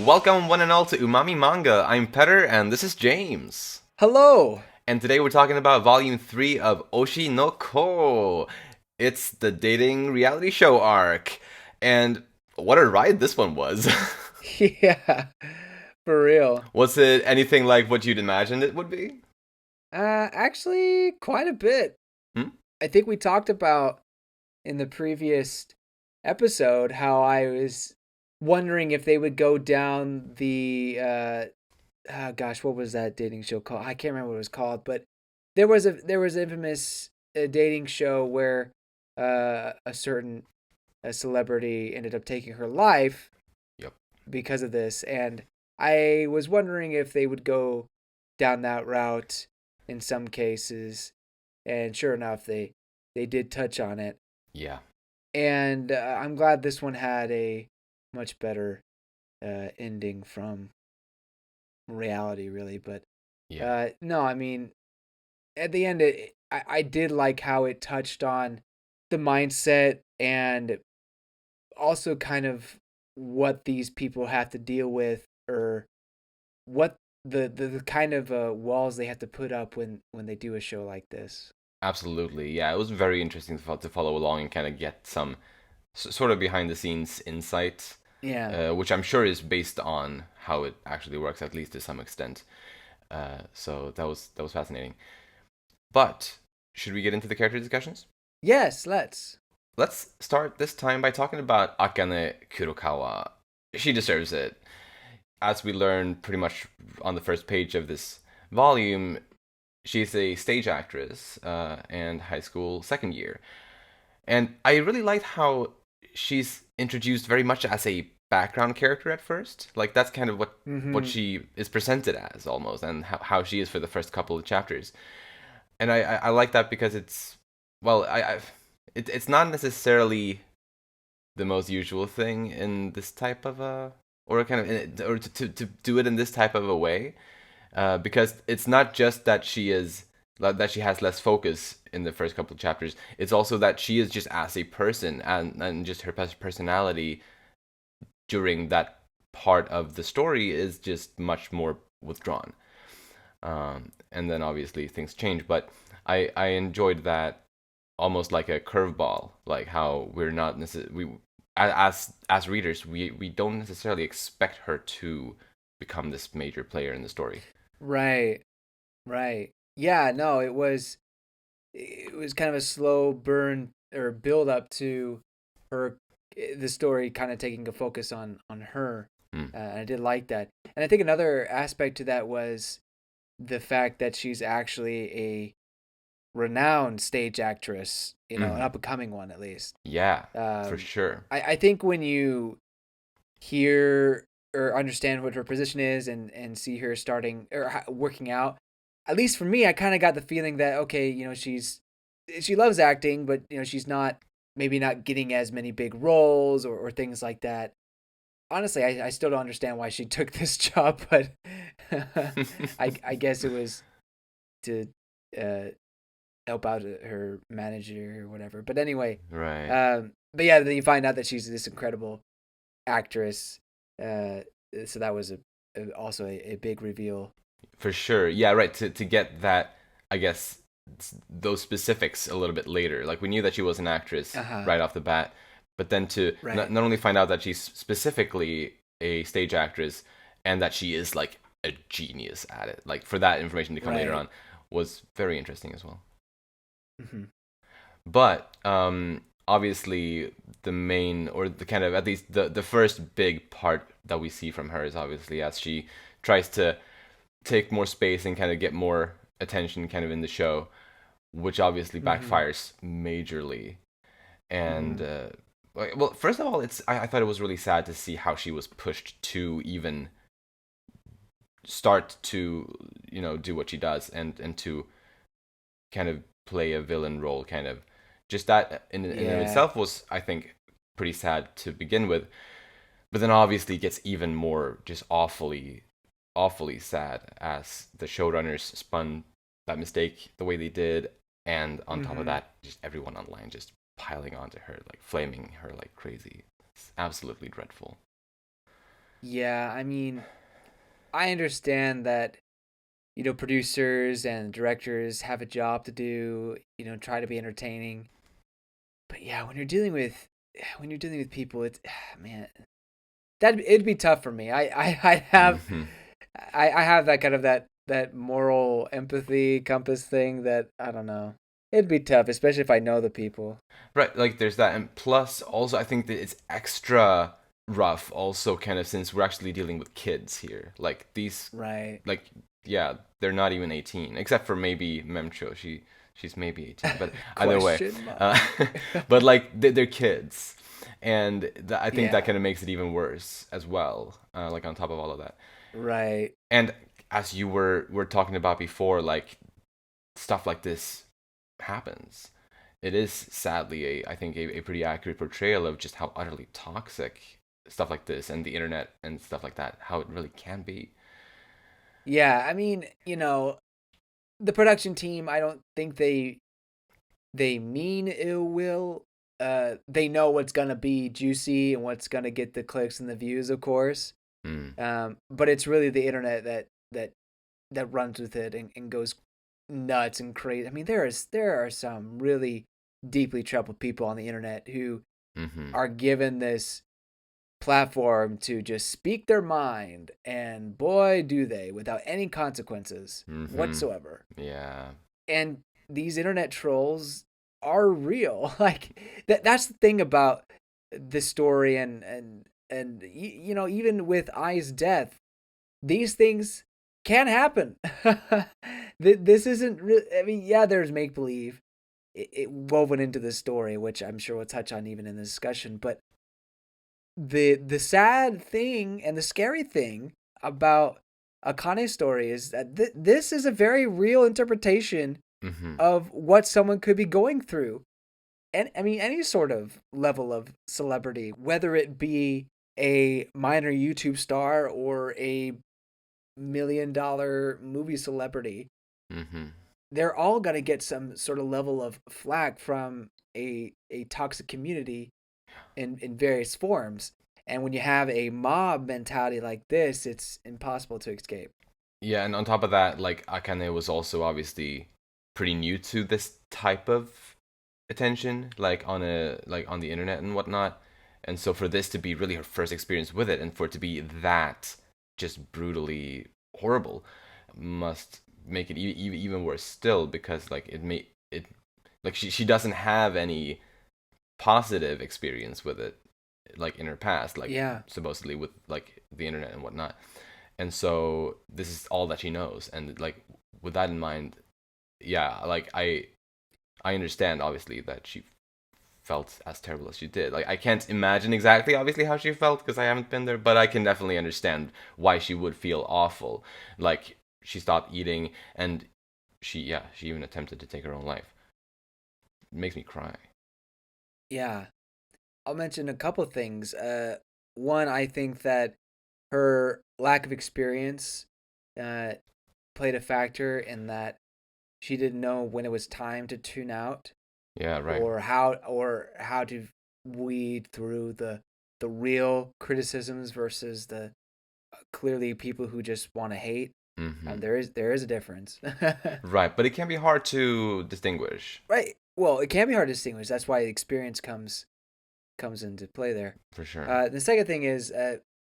Welcome one and all to Umami Manga. I'm Petter and this is James. Hello. And today we're talking about volume 3 of Oshi no Ko. It's the dating reality show arc. And what a ride this one was. Yeah, for real. Was it anything like what you'd imagined it would be? Actually, quite a bit. Hmm? I think we talked about in the previous episode how I was wondering if they would go down the gosh, what was that dating show called? I can't remember what it was called, but there was an infamous dating show where a certain celebrity ended up taking her life Yep. because of this, and I was wondering if they would go down that route in some cases, and sure enough, they did touch on it, Yeah. and I'm glad this one had a much better ending from reality, really. But Yeah. no, I mean, at the end, I did like how it touched on the mindset and also kind of what these people have to deal with, or what the kind of walls they have to put up when they do a show like this. Absolutely. Yeah, it was very interesting to follow along and kind of get some sort of behind the scenes insight, Yeah. which I'm sure is based on how it actually works, at least to some extent. So that was fascinating. But should we get into the character discussions? Yes, let's. Let's start this time by talking about Akane Kurokawa. She deserves it. As we learn pretty much on the first page of this volume, she's a stage actress and high school second year. And I really liked how she's introduced very much as a background character at first. Like that's kind of what Mm-hmm. she is presented as almost, and how she is for the first couple of chapters. And I like that because it's well it's not necessarily the most usual thing in this type of a or kind of or to do it in this type of a way, because it's not just that she has less focus in the first couple of chapters. It's also that she is just as a person, and just her personality during that part of the story is just much more withdrawn. And then obviously things change, but I enjoyed that almost like a curveball, like how we're not necessarily we as readers we don't necessarily expect her to become this major player in the story. Right. Right. Yeah. No, it was kind of a slow burn or build up to her, the story kind of taking a focus on her. Mm. And I did like that, and I think another aspect to that was the fact that she's actually a renowned stage actress, an Mm. up and coming one at least. Yeah, for Um, sure. I think when you hear or understand what her position is, and see her starting or working out, at least for me, I kind of got the feeling that okay, she loves acting, but she's not, maybe not getting as many big roles, or things like that. Honestly, I still don't understand why she took this job, but I guess it was to uh, help out her manager or whatever. But anyway, Right. but yeah, then you find out that she's this incredible actress. Uh, so that was also a big reveal. For sure. Yeah, right. To get that, I guess those specifics a little bit later. Like we knew that she was an actress Uh huh. right off the bat, but then to Right. not only find out that she's specifically a stage actress and that she is like a genius at it, like for that information to come later Right. on was very interesting as well. Hmm. But obviously the main, or the kind of, at least the first big part that we see from her is obviously as she tries to take more space and kind of get more attention kind of in the show, which obviously Hmm. backfires majorly. And Hmm. well, first of all, I thought it was really sad to see how she was pushed to even start to do what she does, and to kind of play a villain role, kind of just that in of Yeah. itself was, I think, pretty sad to begin with. But then obviously it gets even more just awfully sad as the showrunners spun that mistake the way they did, and on top of Hmm. that, just everyone online just piling onto her, like flaming her like crazy. It's absolutely dreadful. Yeah, I mean, I understand that, producers and directors have a job to do, try to be entertaining. But yeah, when you're dealing with people, it's man, that it'd be tough for me. I have Hmm. I have that kind of that moral empathy compass thing that I don't know. It'd be tough, especially if I know the people. Right, like there's that, and plus also I think that it's extra rough also kind of since we're actually dealing with kids here. Like these, Right. like yeah, they're not even 18, except for maybe Mem-cho. She's maybe 18, but either way, Question uh, mark. but like they're kids, and I think that Yeah. kind of makes it even worse as well. Like on top of all of that, Right. and as you were talking about before, like stuff like this happens. It is sadly I think a pretty accurate portrayal of just how utterly toxic stuff like this and the internet and stuff like that, how it really can be. Yeah, I mean, the production team, I don't think they mean ill will. They know what's gonna be juicy and what's gonna get the clicks and the views, of course. Mm. But it's really the internet that runs with it and goes nuts and crazy. I mean, there are some really deeply troubled people on the internet who Mm-hmm. are given this platform to just speak their mind, and boy, do they, without any consequences Mm-hmm. whatsoever. Yeah. And these internet trolls are real. Like that's the thing about this story, and even with Ai's death, these things can happen. This isn't really, I mean, yeah, there's make believe it woven into the story, which I'm sure we'll touch on even in the discussion. But the sad thing and the scary thing about Akane's story is that this is a very real interpretation Mm-hmm. of what someone could be going through. And I mean, any sort of level of celebrity, whether it be a minor YouTube star or a $1 million movie celebrity, Mm-hmm. they're all going to get some sort of level of flack from a toxic community in various forms. And when you have a mob mentality like this, it's impossible to escape. Yeah, and on top of that, like Akane was also obviously pretty new to this type of attention, like on the internet and whatnot. And so for this to be really her first experience with it, and for it to be that just brutally horrible, must make it even worse still, because like it like she doesn't have any positive experience with it, like in her past, like Yeah. supposedly with like the internet and whatnot. And so this is all that she knows, and like with that in mind, yeah, like I understand obviously that she felt as terrible as she did. Like I can't imagine exactly obviously how she felt because I haven't been there, but I can definitely understand why she would feel awful. Like she stopped eating, and she even attempted to take her own life. It makes me cry. Yeah. I'll mention a couple things. One, I think that her lack of experience uh, played a factor in that she didn't know when it was time to tune out, Yeah, right. or how to weed through the real criticisms versus the clearly people who just want to hate. Hmm. There is a difference. Right, but it can be hard to distinguish, Right. Well, it can be hard to distinguish. That's why experience comes into play there. for sure. The second thing is,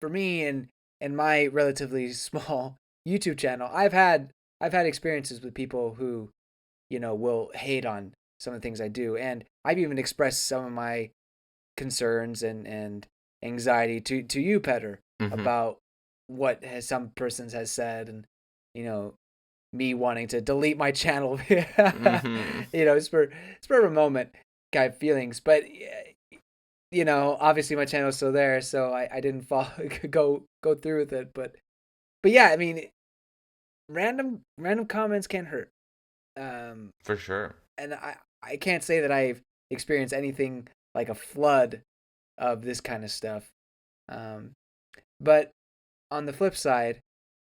for me and my relatively small YouTube channel, I've had experiences with people who will hate on some of the things I do, and I've even expressed some of my concerns and anxiety to you, Petter, Hmm. about what has some persons has said, and you know me wanting to delete my channel, Hmm. spur of a moment kind of feelings, but obviously my channel's still there, so I didn't fall go through with it, but yeah, I mean, random comments can hurt, um, For sure. and I can't say that I've experienced anything like a flood of this kind of stuff, um, but on the flip side,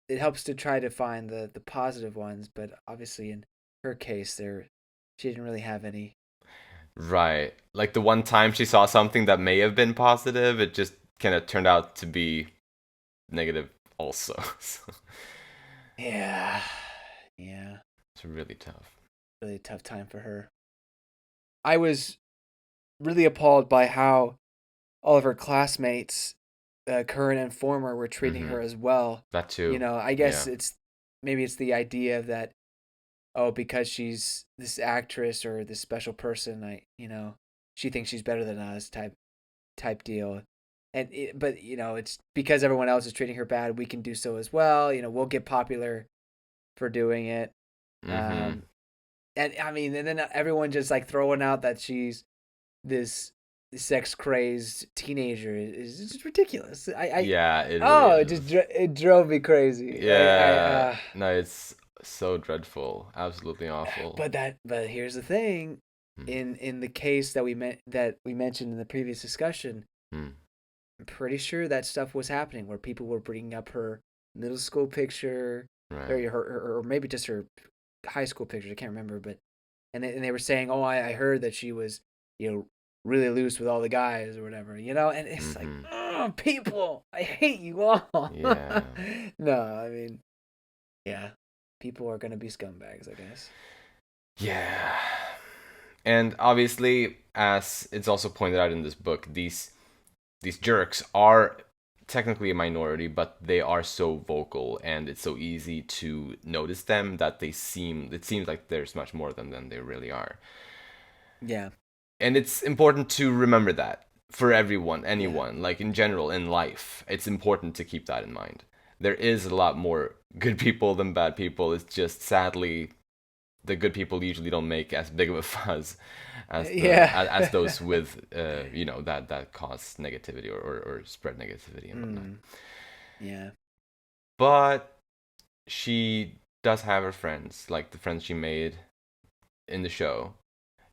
it helps to try to find the positive ones, but obviously in her case, she didn't really have any. Right. Like the one time she saw something that may have been positive, it just kind of turned out to be negative also. So Yeah. Yeah. it's really tough. Really tough time for her. I was really appalled by how all of her classmates, current and former, were treating her as well. That too. I guess Yeah. maybe it's the idea that, oh, because she's this actress or this special person, she thinks she's better than us type deal. But it's because everyone else is treating her bad, we can do so as well. We'll get popular for doing it. Mm-hmm. And I mean, and then everyone just like throwing out that she's this sex crazed teenager is just ridiculous. Yeah, it really It just is. it drove me crazy. Yeah. No, it's so dreadful. Absolutely awful. But here's the thing, Mm. in the case that we mentioned in the previous discussion, Mm. I'm pretty sure that stuff was happening where people were bringing up her middle school picture, or Right. or maybe just her high school pictures. I can't remember, but and they were saying, oh, I heard that she was, really loose with all the guys or whatever, and it's like, Mm-hmm. oh, people, I hate you all. Yeah. No, I mean, yeah, people are gonna be scumbags, I guess. Yeah. And obviously, as it's also pointed out in this book, these jerks are technically a minority, but they are so vocal and it's so easy to notice them that it seems like there's much more of them than they really are. Yeah, And it's important to remember that for everyone, yeah, anyone, like in general in life. It's important to keep that in mind. There is a lot more good people than bad people. It's just sadly the good people usually don't make as big of a fuss as as yeah. those with that cause negativity or spread negativity and whatnot. Yeah, But she does have her friends, like the friends she made in the show,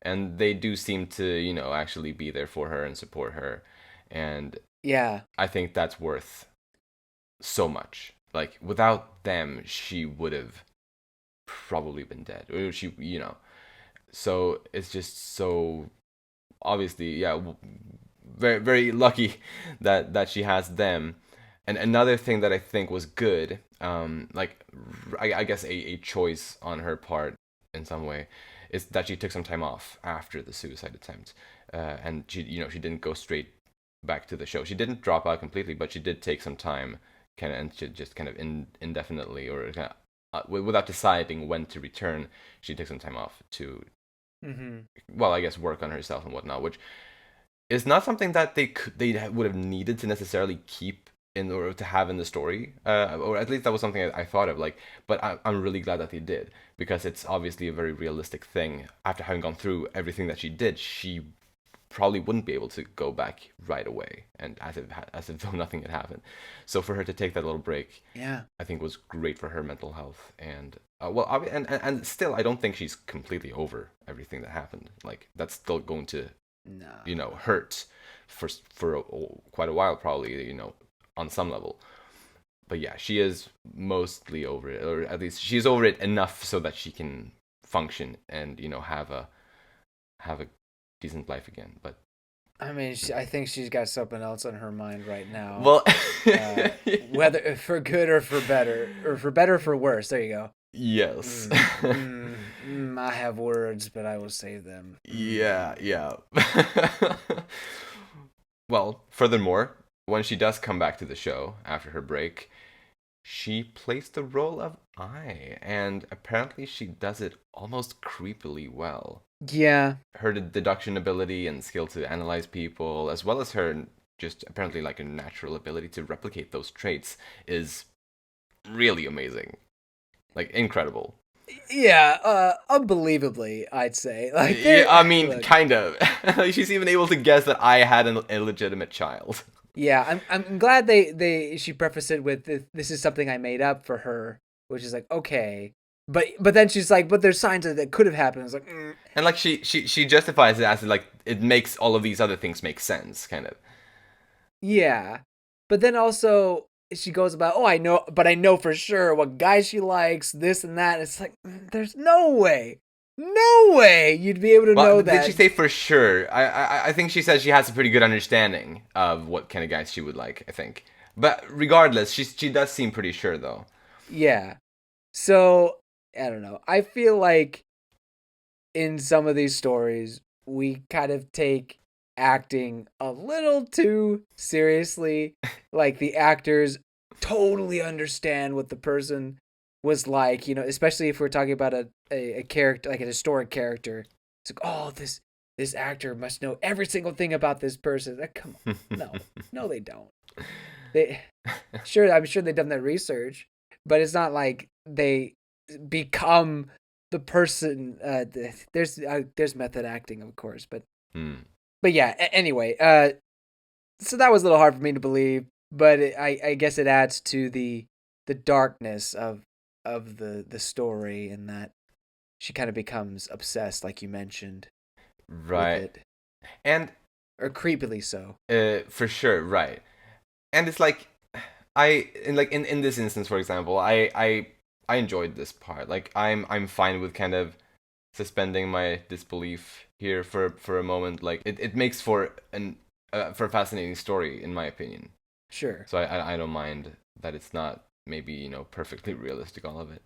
and they do seem to actually be there for her and support her, and yeah, I think that's worth so much. Like without them, she would have probably been dead, or so it's just so obviously, yeah, very very lucky that she has them. And another thing that I think was good, like I guess a choice on her part in some way, is that she took some time off after the suicide attempt, and she didn't go straight back to the show. She didn't drop out completely, but she did take some time, kind of, and she just kind of indefinitely or kind of, without deciding when to return. She took some time off to, mm-hmm. well, I guess work on herself and whatnot, which is not something that they would have needed to necessarily keep in order to have in the story, or at least that was something I thought of. Like, but I'm really glad that they did, because it's obviously a very realistic thing. After having gone through everything that she did, she probably wouldn't be able to go back right away, and as if though nothing had happened. So for her to take that little break, Yeah, I think was great for her mental health. And and still, I don't think she's completely over everything that happened. Like that's still going to no, hurt for quite a while, probably, on some level. But yeah, she is mostly over it, or at least she's over it enough so that she can function and have a decent life again. But I mean, I think she's got something else on her mind right now. well, Whether for good or for better, or for better or for worse. There you go. yes. I have words, but I will save them. Yeah, yeah. Well, furthermore, when she does come back to the show after her break, she plays the role of I, and apparently she does it almost creepily well. Yeah, Her deduction ability and skill to analyze people, as well as her just apparently like a natural ability to replicate those traits, is really amazing. Like incredible. yeah, unbelievably, I'd say. Like Yeah, there, I mean, look, kind of. She's even able to guess that I had an illegitimate child. yeah, I'm glad she prefaced it with this is something I made up for her, which is like okay, but then she's like, but there's signs that could have happened. I was like, And like she justifies it as like it makes all of these other things make sense, kind of. yeah, but then also she goes about, oh, I know for sure what guy she likes, this and that. It's like, there's no way you'd be able to Well, know did she that. say for sure? I think she says she has a pretty good understanding of what kind of guys she would like. I think. But regardless, she does seem pretty sure though. Yeah. So, I don't know. I feel like in some of these stories, we kind of take acting a little too seriously. Like the actors totally understand what the person was like, especially if we're talking about a character, like a historic character. It's like, oh, this actor must know every single thing about this person. Like, come on. No, they don't. I'm sure they've done that research, but it's not like they become the person. There's method acting, of course, but yeah. Anyway, so that was a little hard for me to believe, but I guess it adds to the darkness of the story, and that she kind of becomes obsessed, like you mentioned, Right. with it, And or creepily so. for sure, right. And it's like in this instance, for example, I enjoyed this part. Like I'm fine with kind of suspending my disbelief here for a moment. Like it makes for for a fascinating story, in my opinion. Sure. So I don't mind that it's not maybe perfectly realistic, all of it.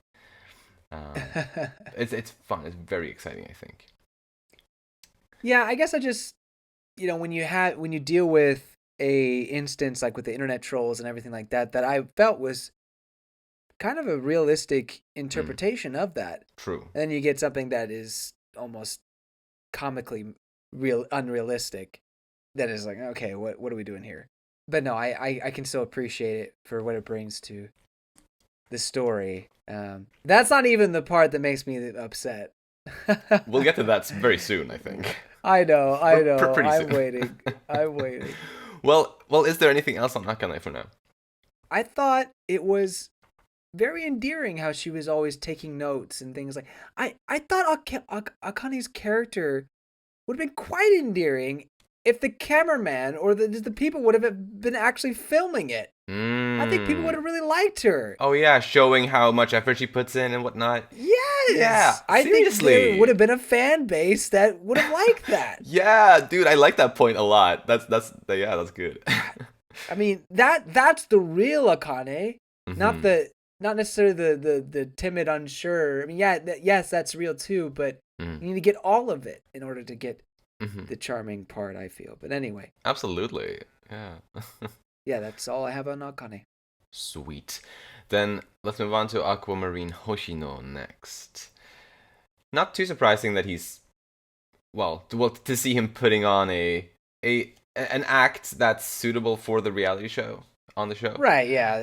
It's fun. It's very exciting, I think. Yeah, I guess I just when you deal with a instance like with the internet trolls and everything like that I felt was kind of a realistic interpretation of that. True. And then you get something that is almost comically unrealistic. That is like, okay, what are we doing here? But no, I can still appreciate it for what it brings to the story. That's not even the part that makes me upset. We'll get to that very soon, I think. I know. Pretty soon. I'm waiting. Well, is there anything else on Akane for now? I thought it was very endearing how she was always taking notes and things like. I thought Akane's character would have been quite endearing if the cameraman or the people would have been actually filming it. I think people would have really liked her. Oh yeah, showing how much effort she puts in and whatnot. Yes. Yeah. I seriously. think there would have been a fan base that would have liked that. Yeah, dude, I like that point a lot. That's good. I mean, that's the real Akane, not necessarily the timid, unsure. I mean, yes, that's real too, but you need to get all of it in order to get the charming part, I feel. But anyway. Absolutely. Yeah. Yeah, that's all I have on Akane. Sweet. Then let's move on to Aquamarine Hoshino next. Not too surprising that he's to see him putting on an act that's suitable for the reality show on the show. Right, yeah.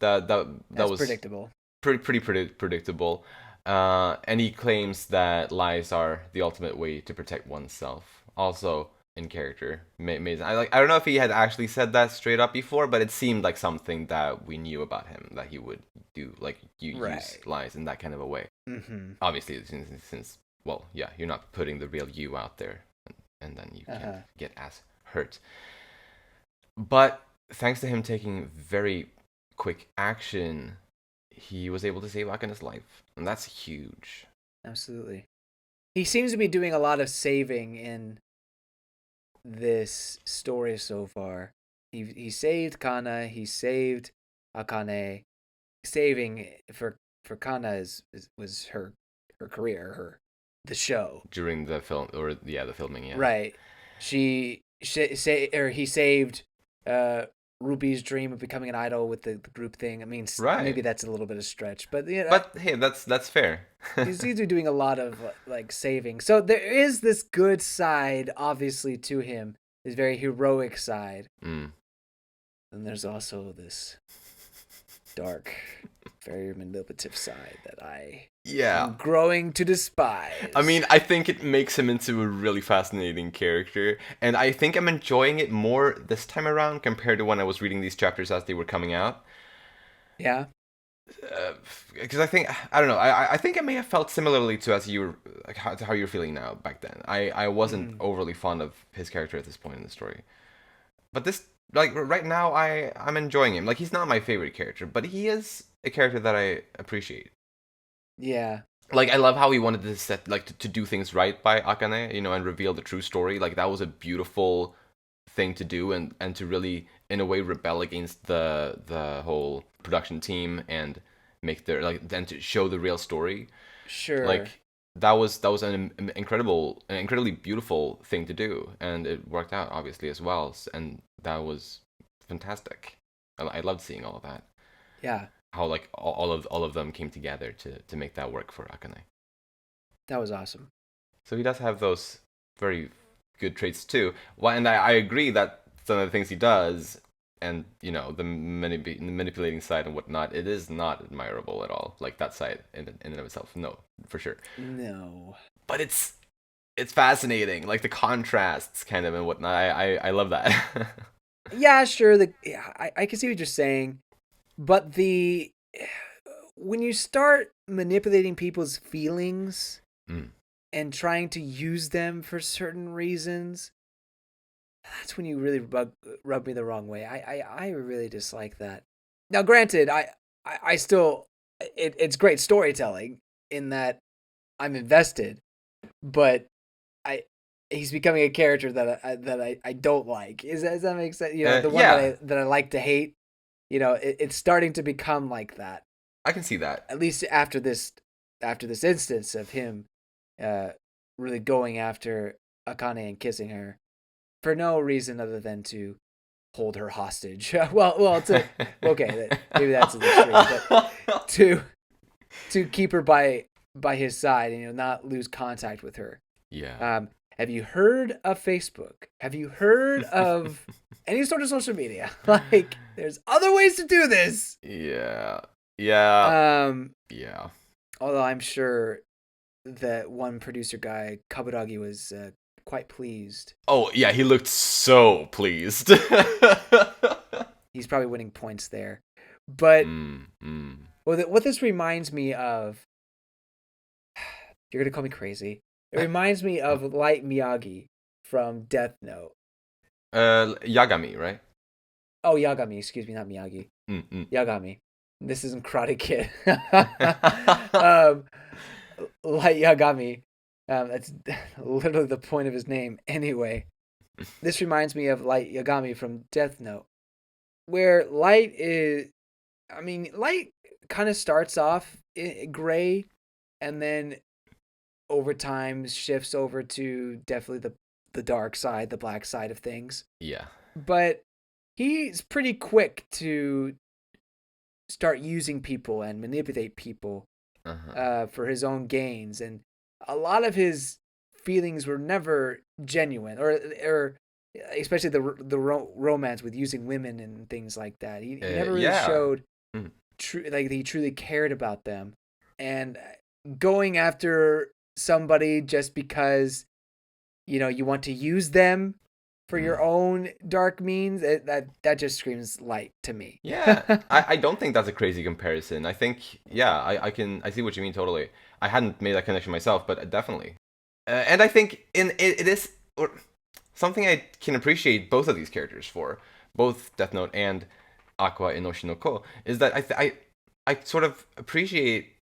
That was predictable. Pretty predictable. And he claims that lies are the ultimate way to protect oneself. Also in character, amazing. I don't know if he had actually said that straight up before, but it seemed like something that we knew about him, that he would do, like use lies in that kind of a way. Mm-hmm. Obviously, since you're not putting the real you out there, and then you can get as hurt. But thanks to him taking very quick action, he was able to save Akane's life, and that's huge. Absolutely. He seems to be doing a lot of saving in this story so far. He saved Kana, he saved Akane. Saving for Kana was her career, the show during the film, or the filming. Yeah, right. He saved Ruby's dream of becoming an idol with the group thing. I mean, maybe that's a little bit of a stretch, but but hey, that's fair. he's doing a lot of like saving. So there is this good side, obviously, to him. This very heroic side. And there's also this dark, very manipulative side that am growing to despise. I mean, I think it makes him into a really fascinating character, and I think I'm enjoying it more this time around compared to when I was reading these chapters as they were coming out. Yeah. Because I don't know, I think I may have felt similarly to as you were, like, how you're feeling now back then. I wasn't overly fond of his character at this point in the story, but this, like, right now I'm enjoying him. Like, he's not my favorite character, but he is a character that I appreciate. Yeah. Like, I love how he wanted to set, like, to do things right by Akane, and reveal the true story. Like, that was a beautiful thing to do, and to really in a way rebel against the whole production team and make their like then to show the real story. Sure. Like that was an incredibly beautiful thing to do, and it worked out obviously as well, and that was fantastic. I loved seeing all of that. Yeah, How like all of them came together to make that work for Akane. that was awesome. So he does have those very good traits too. Well, and I agree that some of the things he does, and the manipulating side and whatnot, it is not admirable at all. Like that side in and of itself, no, for sure. No. But it's fascinating, like the contrasts kind of and whatnot. I love that. Yeah, sure. I can see what you're saying, but when you start manipulating people's feelings Mm. and trying to use them for certain reasons, that's when you really rub me the wrong way. I really dislike that. Now, granted, I still it's great storytelling in that I'm invested, but I he's becoming a character that I don't like. Does that make sense? The one Yeah, that I like to hate. It's starting to become like that. I can see that. At least after this instance of him, really going after Akane and kissing her for no reason other than to hold her hostage. Okay, maybe that's an extreme, but to keep her by his side and not lose contact with her. Yeah. Have you heard of Facebook? Have you heard of any sort of social media? Like, there's other ways to do this. Yeah. Yeah. Yeah. Although I'm sure that one producer guy, Kaburagi, was quite pleased. Oh, yeah, he looked so pleased. He's probably winning points there. But what this reminds me of, you're going to call me crazy. It reminds me of Light Miyagi from Death Note. Yagami, right? Oh, Yagami. Excuse me, not Miyagi. Yagami. This isn't Karate Kid. Light Yagami. That's literally the point of his name. Anyway, this reminds me of Light Yagami from Death Note, where Light kind of starts off gray, and then over time shifts over to definitely the dark side, the black side of things. Yeah. But he's pretty quick to start using people and manipulate people for his own gains, and a lot of his feelings were never genuine, or especially the romance with using women and things like that. He never really showed like he truly cared about them, and going after somebody just because you want to use them for your own dark means, that just screams Light to me. Yeah, I don't think that's a crazy comparison. I think, yeah, I see what you mean totally. I hadn't made that connection myself, but definitely. And I think it is something I can appreciate both of these characters for, both Death Note and Aqua in Oshi no Ko, is that I sort of appreciate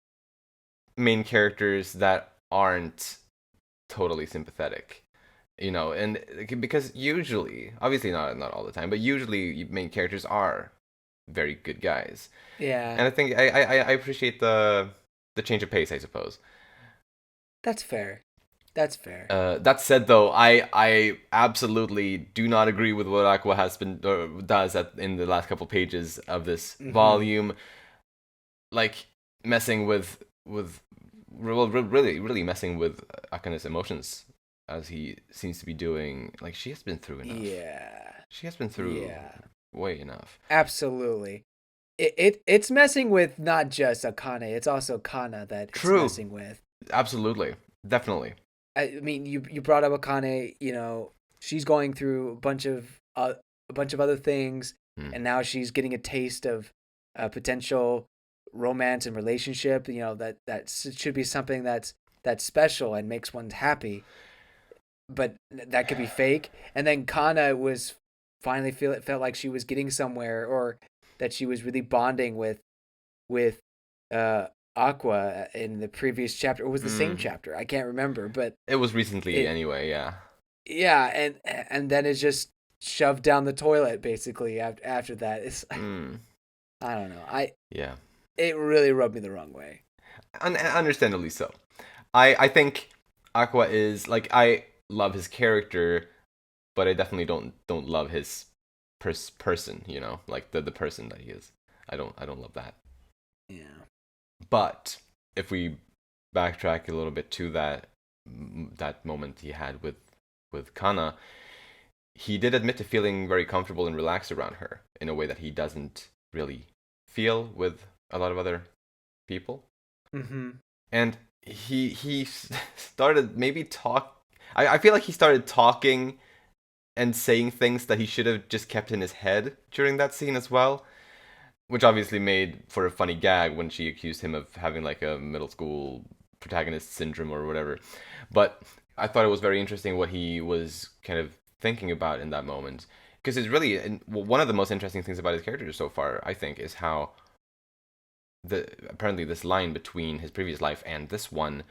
main characters that aren't totally sympathetic. And because usually, obviously not all the time, but usually main characters are very good guys. Yeah. And I think I appreciate the change of pace, I suppose. That's fair. That said, though, I absolutely do not agree with what Aqua has been does in the last couple pages of this volume, like messing with really messing with Akane's emotions, as he seems to be doing. Like, she has been through enough. Yeah. She has been through way enough. Absolutely. It's messing with not just Akane, it's also Kana that it's messing with. Absolutely. Definitely. I mean, you brought up Akane, she's going through a bunch of other things, and now she's getting a taste of potential romance and relationship, that should be something that's special and makes one happy. But that could be fake. And then Kana was finally felt like she was getting somewhere, or that she was really bonding with Aqua in the previous chapter. It was the same chapter. I can't remember, but it was recently anyway. Yeah. Yeah, and then it's just shoved down the toilet basically after that. It's Mm, I don't know. yeah, It really rubbed me the wrong way. understandably so. I think Aqua is like I love his character, but I definitely don't love his person. You know, like the person that he is. I don't love that. Yeah. But if we backtrack a little bit to that moment he had with Kana, he did admit to feeling very comfortable and relaxed around her in a way that he doesn't really feel with a lot of other people. Mm-hmm. And he started maybe talk. I feel like he started talking and saying things that he should have just kept in his head during that scene as well, which obviously made for a funny gag when she accused him of having like a middle school protagonist syndrome or whatever. But I thought it was very interesting what he was kind of thinking about in that moment, because it's really one of the most interesting things about his character so far, I think, is how apparently this line between his previous life and this one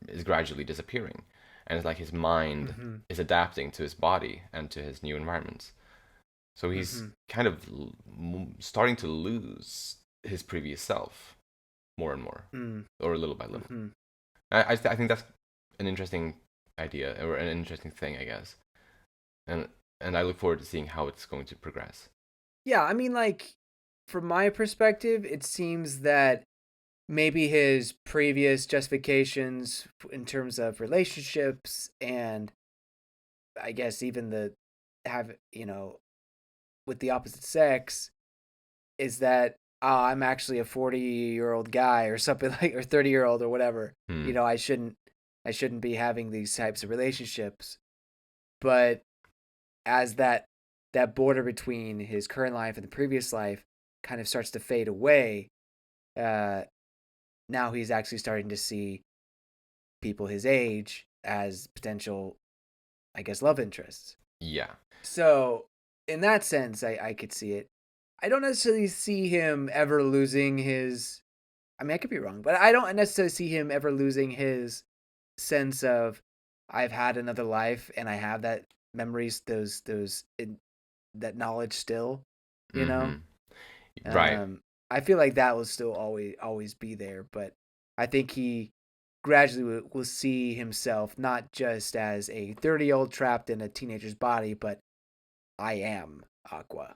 is gradually disappearing, and it's like his mind Mm-hmm. is adapting to his body and to his new environments. So he's Mm-hmm. kind of starting to lose his previous self more and more, Mm. or little by little. Mm-hmm. I think that's an interesting idea or an interesting thing, I guess, and I look forward to seeing how it's going to progress. Yeah, I mean, like, from my perspective, it seems that maybe his previous justifications in terms of relationships and I guess even the have with the opposite sex is that I'm actually a 40-year-old guy or something like or 30-year-old or whatever. Hmm. I shouldn't be having these types of relationships. But as that border between his current life and the previous life kind of starts to fade away, uh, now he's actually starting to see people his age as potential, I guess, love interests. Yeah. So, in that sense, I could see it. I don't necessarily see him ever losing his. I mean, I could be wrong, but I don't necessarily see him ever losing his sense of I've had another life and I have that memories, that knowledge still. You know, Mm-hmm. Right. I feel like that will still always be there, but I think he gradually will see himself not just as a 30-year-old trapped in a teenager's body, but I am Aqua.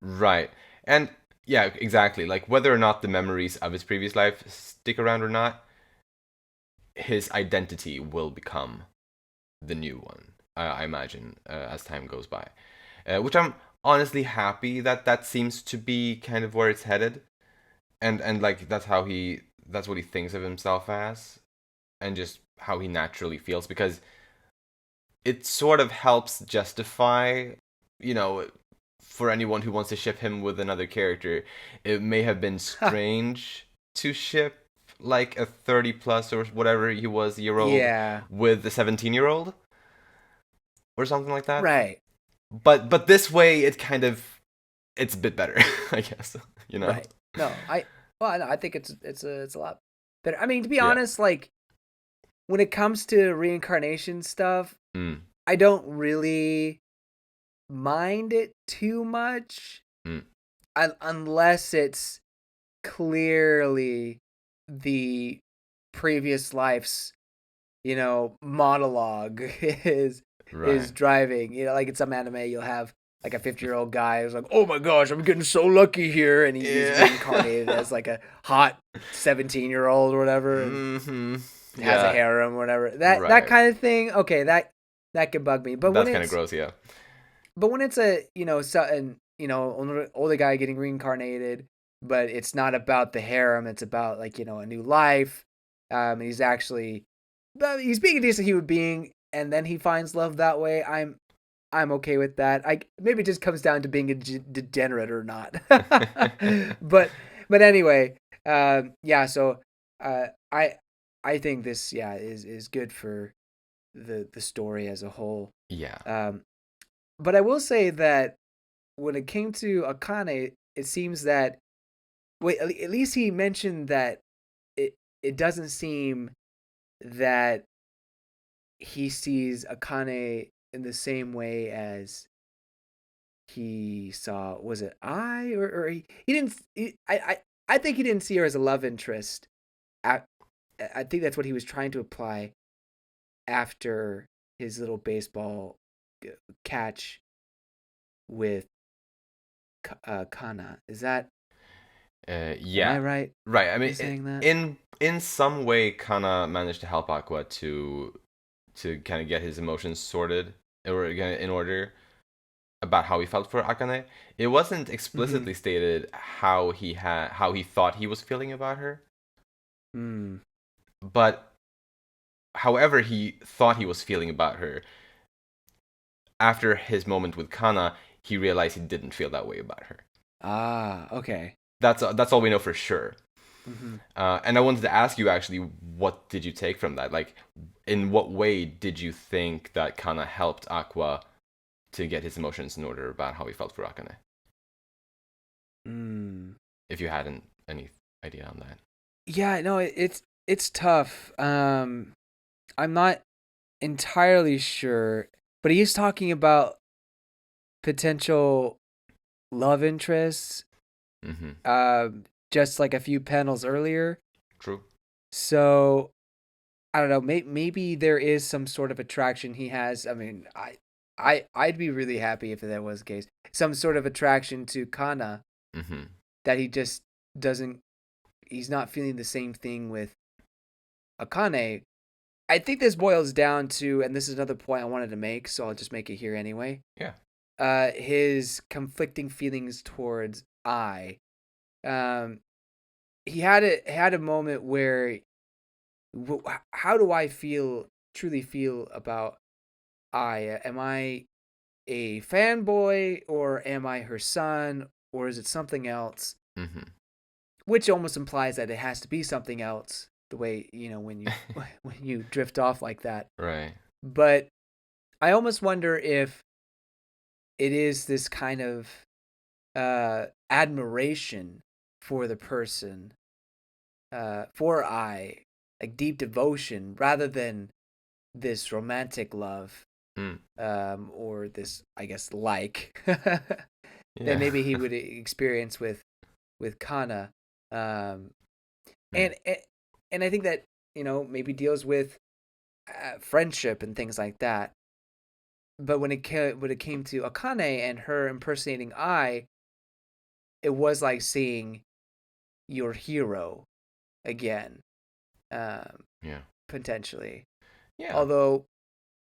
Right. And yeah, exactly. Like whether or not the memories of his previous life stick around or not, his identity will become the new one. I imagine as time goes by, which I'm honestly happy that that seems to be kind of where it's headed, and like that's what he thinks of himself as, and just how he naturally feels, because it sort of helps justify, you know, for anyone who wants to ship him with another character, it may have been strange to ship like a 30 plus or whatever he was year old Yeah, with a 17-year-old or something like that. right, But this way it kind of it's a bit better, I guess, you know. right. No, I think it's a lot better. I mean, to be Yeah. honest, like when it comes to reincarnation stuff, Mm, I don't really mind it too much, mm, unless it's clearly the previous life's monologue is right. driving. Like in some anime, you'll have like a 50-year-old guy who's like, "Oh my gosh, I'm getting so lucky here," and he's Yeah. reincarnated as like a hot 17-year-old or whatever, and Mm-hmm. has a Yeah. harem or whatever. That Right. kind of thing. Okay, that could bug me. But when That's kind of it's gross, yeah. a older guy getting reincarnated, but it's not about the harem. It's about like a new life. He's actually, but he's being a decent human being, and then he finds love that way. I'm okay with that. Maybe it just comes down to being a degenerate or not. but anyway, yeah. So uh, I I think this is good for the story as a whole. Yeah. Um, but I will say that when it came to Akane, it seems that wait, at least he mentioned that it doesn't seem that he sees Akane in the same way as he saw, was it I, or he didn't I think he didn't see her as a love interest. I, I think that's what he was trying to apply after his little baseball catch with Kana. Is that, am I Yeah, right right. I in mean, saying that? in some way, Kana managed to help Aqua to kind of get his emotions sorted or in order about how he felt for Akane. It wasn't Mm-hmm. explicitly stated how he thought he was feeling about her, Mm. but however he thought he was feeling about her after his moment with Kana, he realized he didn't feel that way about her. Ah, okay. That's all we know for sure. Mm-hmm. And I wanted to ask you actually, what did you take from that? Like, in what way did you think that Kana helped Aqua to get his emotions in order about how he felt for Akane? Mm. If you hadn't any idea on that. Yeah, no, it's tough. I'm not entirely sure, but he's talking about potential love interests, Mm-hmm. just like a few panels earlier. True. So I don't know. Maybe there is some sort of attraction he has. I mean, I'd be really happy if that was the case. Some sort of attraction to Kana Mm-hmm. that he just doesn't. He's not feeling the same thing with Akane. I think this boils down to, and this is another point I wanted to make, so I'll just make it here anyway. Yeah. His conflicting feelings towards I. Um, he had a moment where, how do I truly feel about I? Am I a fanboy, or am I her son, or is it something else? Mm-hmm. Which almost implies that it has to be something else. The way, when you when you drift off like that. Right. But I almost wonder if it is this kind of admiration for the person, for I, like deep devotion, rather than this romantic love, Mm. or this, I guess, like that Yeah. maybe he would experience with Kana, um, Mm. and and I think that maybe deals with friendship and things like that. But when it came to Akane and her impersonating I, it was like seeing your hero again, um, Yeah. potentially. Yeah. Although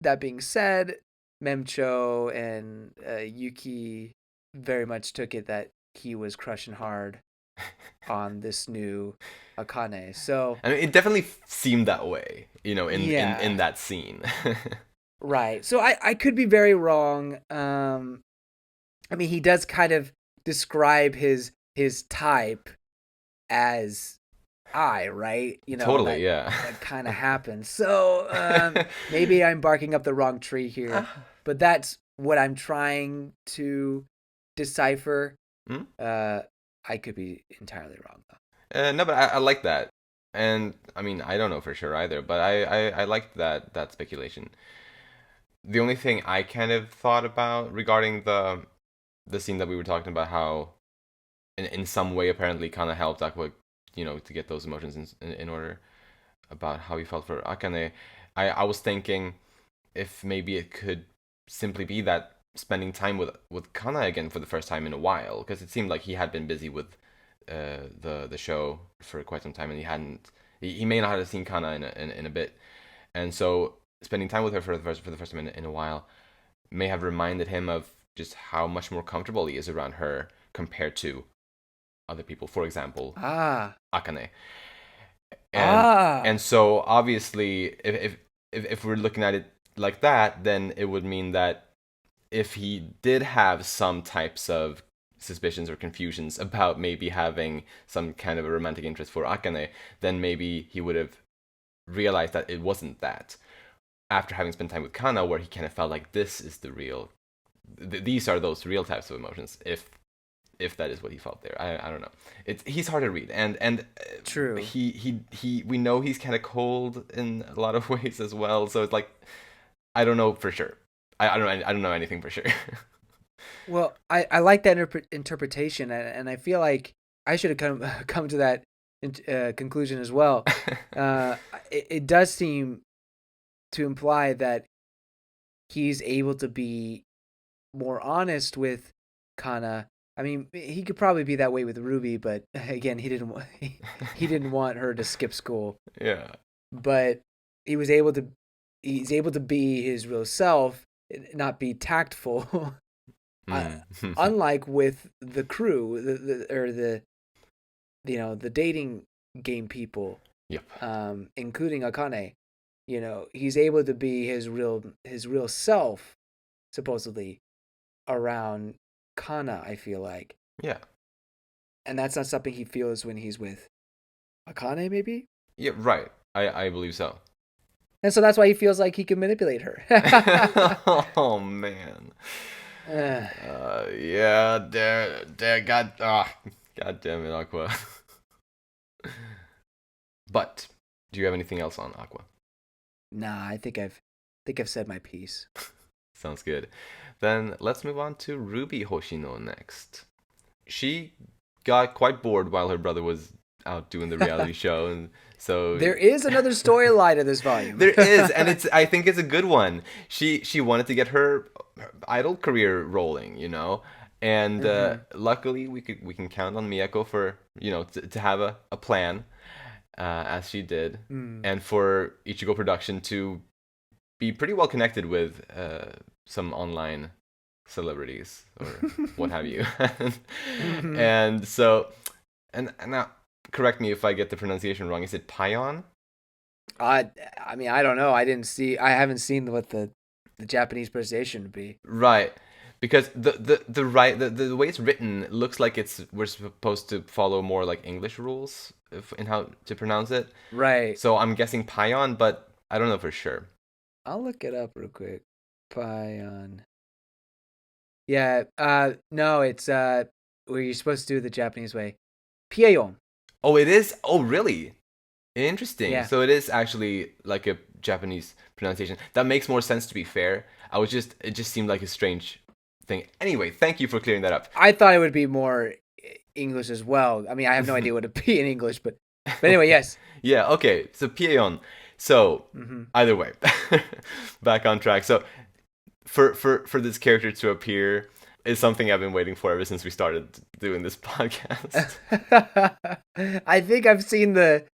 that being said, Mem-cho and Yuki very much took it that he was crushing hard on this new Akane. So I mean, it definitely seemed that way, in yeah, that scene. right. So I could be very wrong. I mean, he does kind of describe his type as I, right? Totally. That Yeah. that kind of happens. So maybe I'm barking up the wrong tree here, but that's what I'm trying to decipher. Hmm? Uh, I could be entirely wrong though. No, but I like that, and I mean I don't know for sure either, but I liked that speculation. The only thing I kind of thought about regarding the scene that we were talking about, how in some way apparently kind of helped Aqua, to get those emotions in order about how he felt for Akane. I was thinking if maybe it could simply be that spending time with Kana again for the first time in a while, because it seemed like he had been busy with the show for quite some time, and he may not have seen Kana in a bit, and so spending time with her for the first time in a while may have reminded him of just how much more comfortable he is around her compared to other people. For example, Ah, Akane, and ah, so obviously if we're looking at it like that, then it would mean that if he did have some types of suspicions or confusions about maybe having some kind of a romantic interest for Akane, then maybe he would have realized that it wasn't that after having spent time with Kana, where he kind of felt like this is the real, these are those real types of emotions. If that is what he felt there, I don't know. He's hard to read, and true. he we know he's kind of cold in a lot of ways as well. So it's like I don't know for sure. I don't know anything for sure. Well, I like that interpretation, and I feel like I should have come to that conclusion as well. Uh, it does seem to imply that he's able to be more honest with Kana. I mean, he could probably be that way with Ruby, but again, he didn't want her to skip school. Yeah. But he was able to he's able to be his real self, not be tactful. uh, Mm. Unlike with the crew, the the dating game people, Yep. including Akane. He's able to be his real self, supposedly, around Kana, I feel like. Yeah. And that's not something he feels when he's with Akane, maybe? Yeah, right. I believe so. And so that's why he feels like he can manipulate her. Oh man. Uh, Yeah, there, God damn it, Aqua. But do you have anything else on Aqua? nah, I think I've said my piece. Sounds good. Then let's move on to Ruby Hoshino next. She got quite bored while her brother was out doing the reality show, and so There is another storyline in this volume. there is, and I think it's a good one. She wanted to get her idol career rolling, and luckily we can count on Miyako for to have a plan, as she did, Mm. and for Ichigo Production to be pretty well connected with some online celebrities or what have you. And so, and now, correct me if I get the pronunciation wrong. Is it Pion? I mean, I don't know. I haven't seen what the Japanese pronunciation would be. Right. Because the way it's written looks like we're supposed to follow more like English rules in how to pronounce it. Right. So I'm guessing Pion, but I don't know for sure. I'll look it up real quick. Pion. Yeah, no, it's where you're supposed to do it the Japanese way. Pieyon. Oh, it is. Oh, really? Interesting. Yeah. So it is actually like a Japanese pronunciation. That makes more sense, to be fair. It just seemed like a strange thing. Anyway, thank you for clearing that up. I thought it would be more English as well. I mean, I have no idea what it'd be in English, but anyway, yes. Yeah, okay. So Pieon. So Mm-hmm. either way, back on track. So for this character to appear is something I've been waiting for ever since we started doing this podcast. I think I've seen the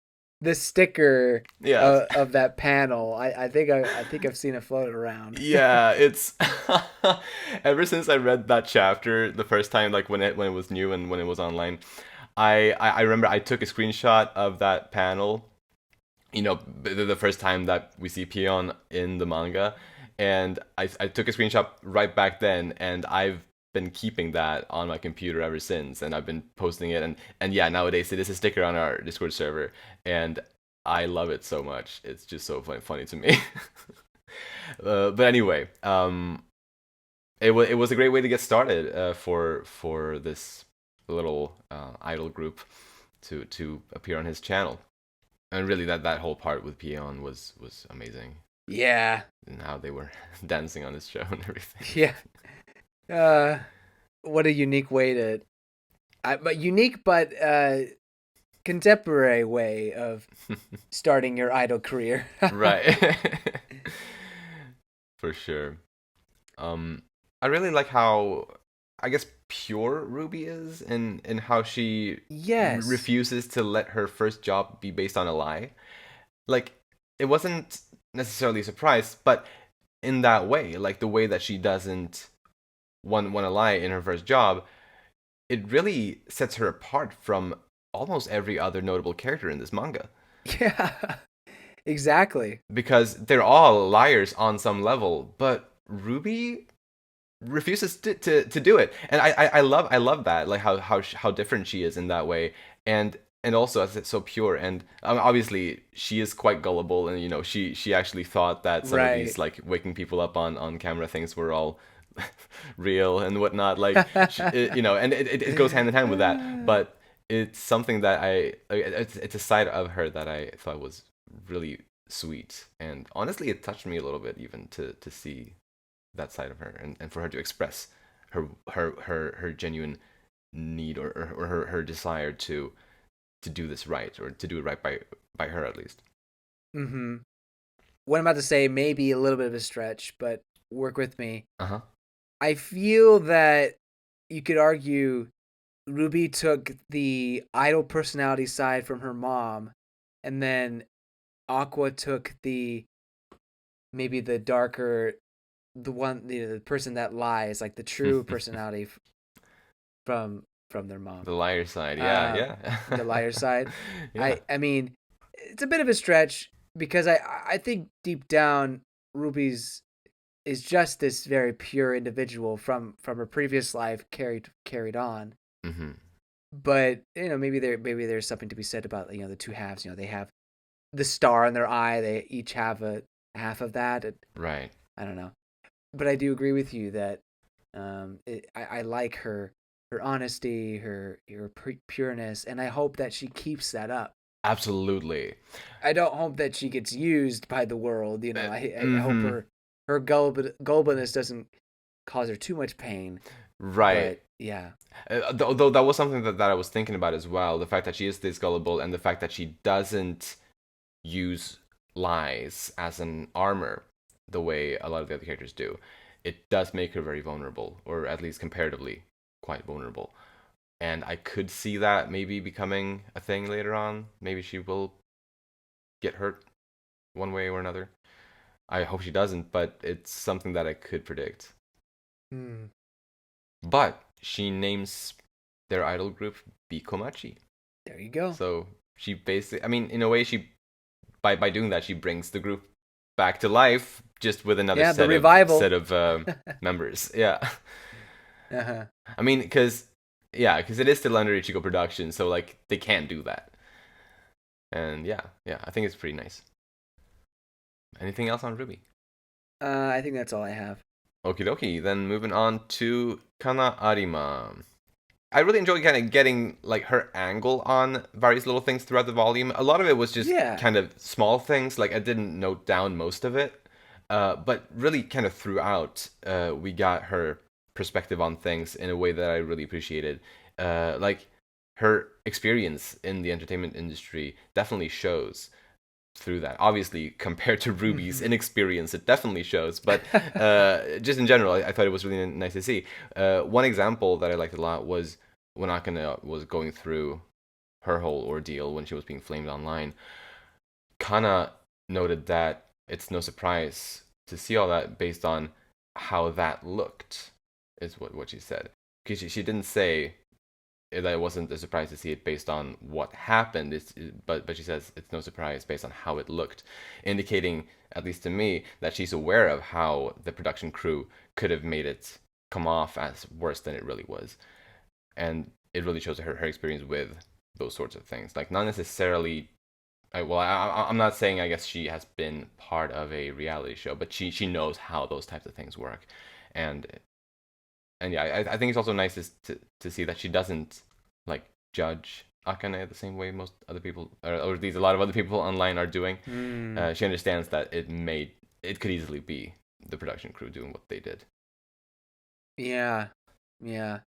sticker Yeah. of that panel. I think I've seen it float around. Yeah, it's ever since I read that chapter the first time, like when it was new and when it was online, I remember I took a screenshot of that panel, the first time that we see Pion in the manga, and I took a screenshot right back then, and I've been keeping that on my computer ever since, and I've been posting it, and yeah, nowadays it is a sticker on our Discord server, and I love it so much. It's just so funny to me. But anyway, it was a great way to get started, for this little idol group to appear on his channel, and really that whole part with Pion was amazing, Yeah. and how they were dancing on his show and everything. Yeah. What a unique way to, but unique but contemporary way of starting your idol career. Right. For sure. I really like how, I guess, pure Ruby is, and how she Yes. refuses to let her first job be based on a lie. Like, it wasn't necessarily a surprise, but in that way, like the way that she doesn't want to lie in her first job, it really sets her apart from almost every other notable character in this manga. Yeah. Exactly. Because they're all liars on some level, but Ruby refuses to do it, and I love that, like how different she is in that way, and also as it's so pure, and obviously she is quite gullible, and she actually thought that some of these like waking people up on camera things were all real and whatnot, like and it goes hand in hand with that, but it's something that it's a side of her that I thought was really sweet, and honestly it touched me a little bit even to see that side of her, and for her to express her genuine need or her desire to do this right, or to do it right by her at least. Mm-hmm. What I'm about to say may be a little bit of a stretch, but work with me. Uh-huh. I feel that you could argue Ruby took the idol personality side from her mom, and then Aqua took the maybe the darker, the one, the person that lies, like the true personality from their mom. The liar side, yeah, Um, yeah. the liar side. Yeah. I mean, it's a bit of a stretch because I think deep down Ruby's is just this very pure individual from her previous life carried on. Mm-hmm. But maybe there's something to be said about the two halves. They have the star in their eye. They each have a half of that. Right. I don't know, but I do agree with you that I like her honesty, her pureness, and I hope that she keeps that up. Absolutely. I don't hope that she gets used by the world. I hope Mm-hmm. her gullibleness doesn't cause her too much pain. Right. But yeah. Though that was something that I was thinking about as well. The fact that she is this gullible, and the fact that she doesn't use lies as an armor the way a lot of the other characters do, it does make her very vulnerable, or at least comparatively quite vulnerable. And I could see that maybe becoming a thing later on. Maybe she will get hurt one way or another. I hope she doesn't, but it's something that I could predict. Hmm. But she names their idol group Bikomachi. There you go. So she basically, I mean, in a way, she by doing that, she brings the group back to life, just with another Yeah, the set revival. of members. Yeah. Uh-huh. I mean, because it is still under Ichigo production, so like they can't do that. And yeah, I think it's pretty nice. Anything else on Ruby? I think that's all I have. Okie dokie. Then moving on to Kana Arima. I really enjoyed kind of getting like her angle on various little things throughout the volume. A lot of it was just Yeah. kind of small things, like I didn't note down most of it. But really, kind of throughout, we got her perspective on things in a way that I really appreciated. Like her experience in the entertainment industry definitely shows through that. Obviously, compared to Ruby's Mm-hmm. inexperience, it definitely shows. But just in general, I thought it was really nice to see. One example that I liked a lot was when Akane was going through her whole ordeal when she was being flamed online. Kana noted that it's no surprise to see all that based on how that looked, is what she said. Because she didn't say that it wasn't a surprise to see it based on what happened. But she says it's no surprise based on how it looked, indicating, at least to me, that she's aware of how the production crew could have made it come off as worse than it really was, and it really shows her experience with those sorts of things. Like not necessarily. I'm not saying I guess she has been part of a reality show, but she knows how those types of things work, and yeah, I think it's also nice to see that she doesn't like judge Akane the same way most other people, or at least a lot of other people online are doing. Mm. She understands that it could easily be the production crew doing what they did. Yeah. Yeah.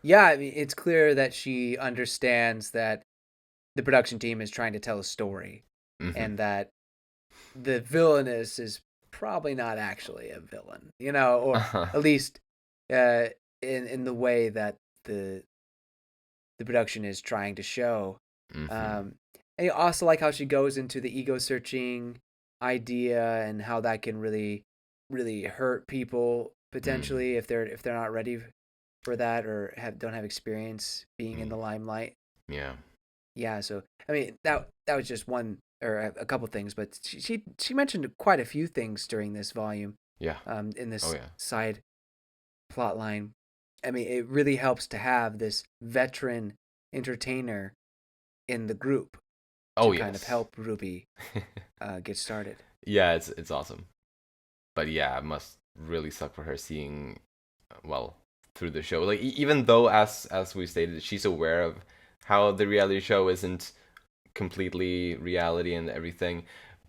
Yeah, I mean, it's clear that she understands that the production team is trying to tell a story, Mm-hmm. and that the villainess is probably not actually a villain, or at least uh, in the way that the the production is trying to show. Mm-hmm. Um, and I also like how she goes into the ego searching idea and how that can really, really hurt people Mm. potentially if they're not ready for that, or don't have experience being in the limelight. Yeah. Yeah, so I mean that was just one or a couple things, but she mentioned quite a few things during this volume. Yeah. In Oh this yeah. side plot line. I mean, it really helps to have this veteran entertainer in the group Oh to kind of yes. help Ruby get started. Yeah, it's awesome. But yeah, it must really suck for her seeing, well, through the show. Like even though, as we stated, she's aware of how the reality show isn't completely reality and everything,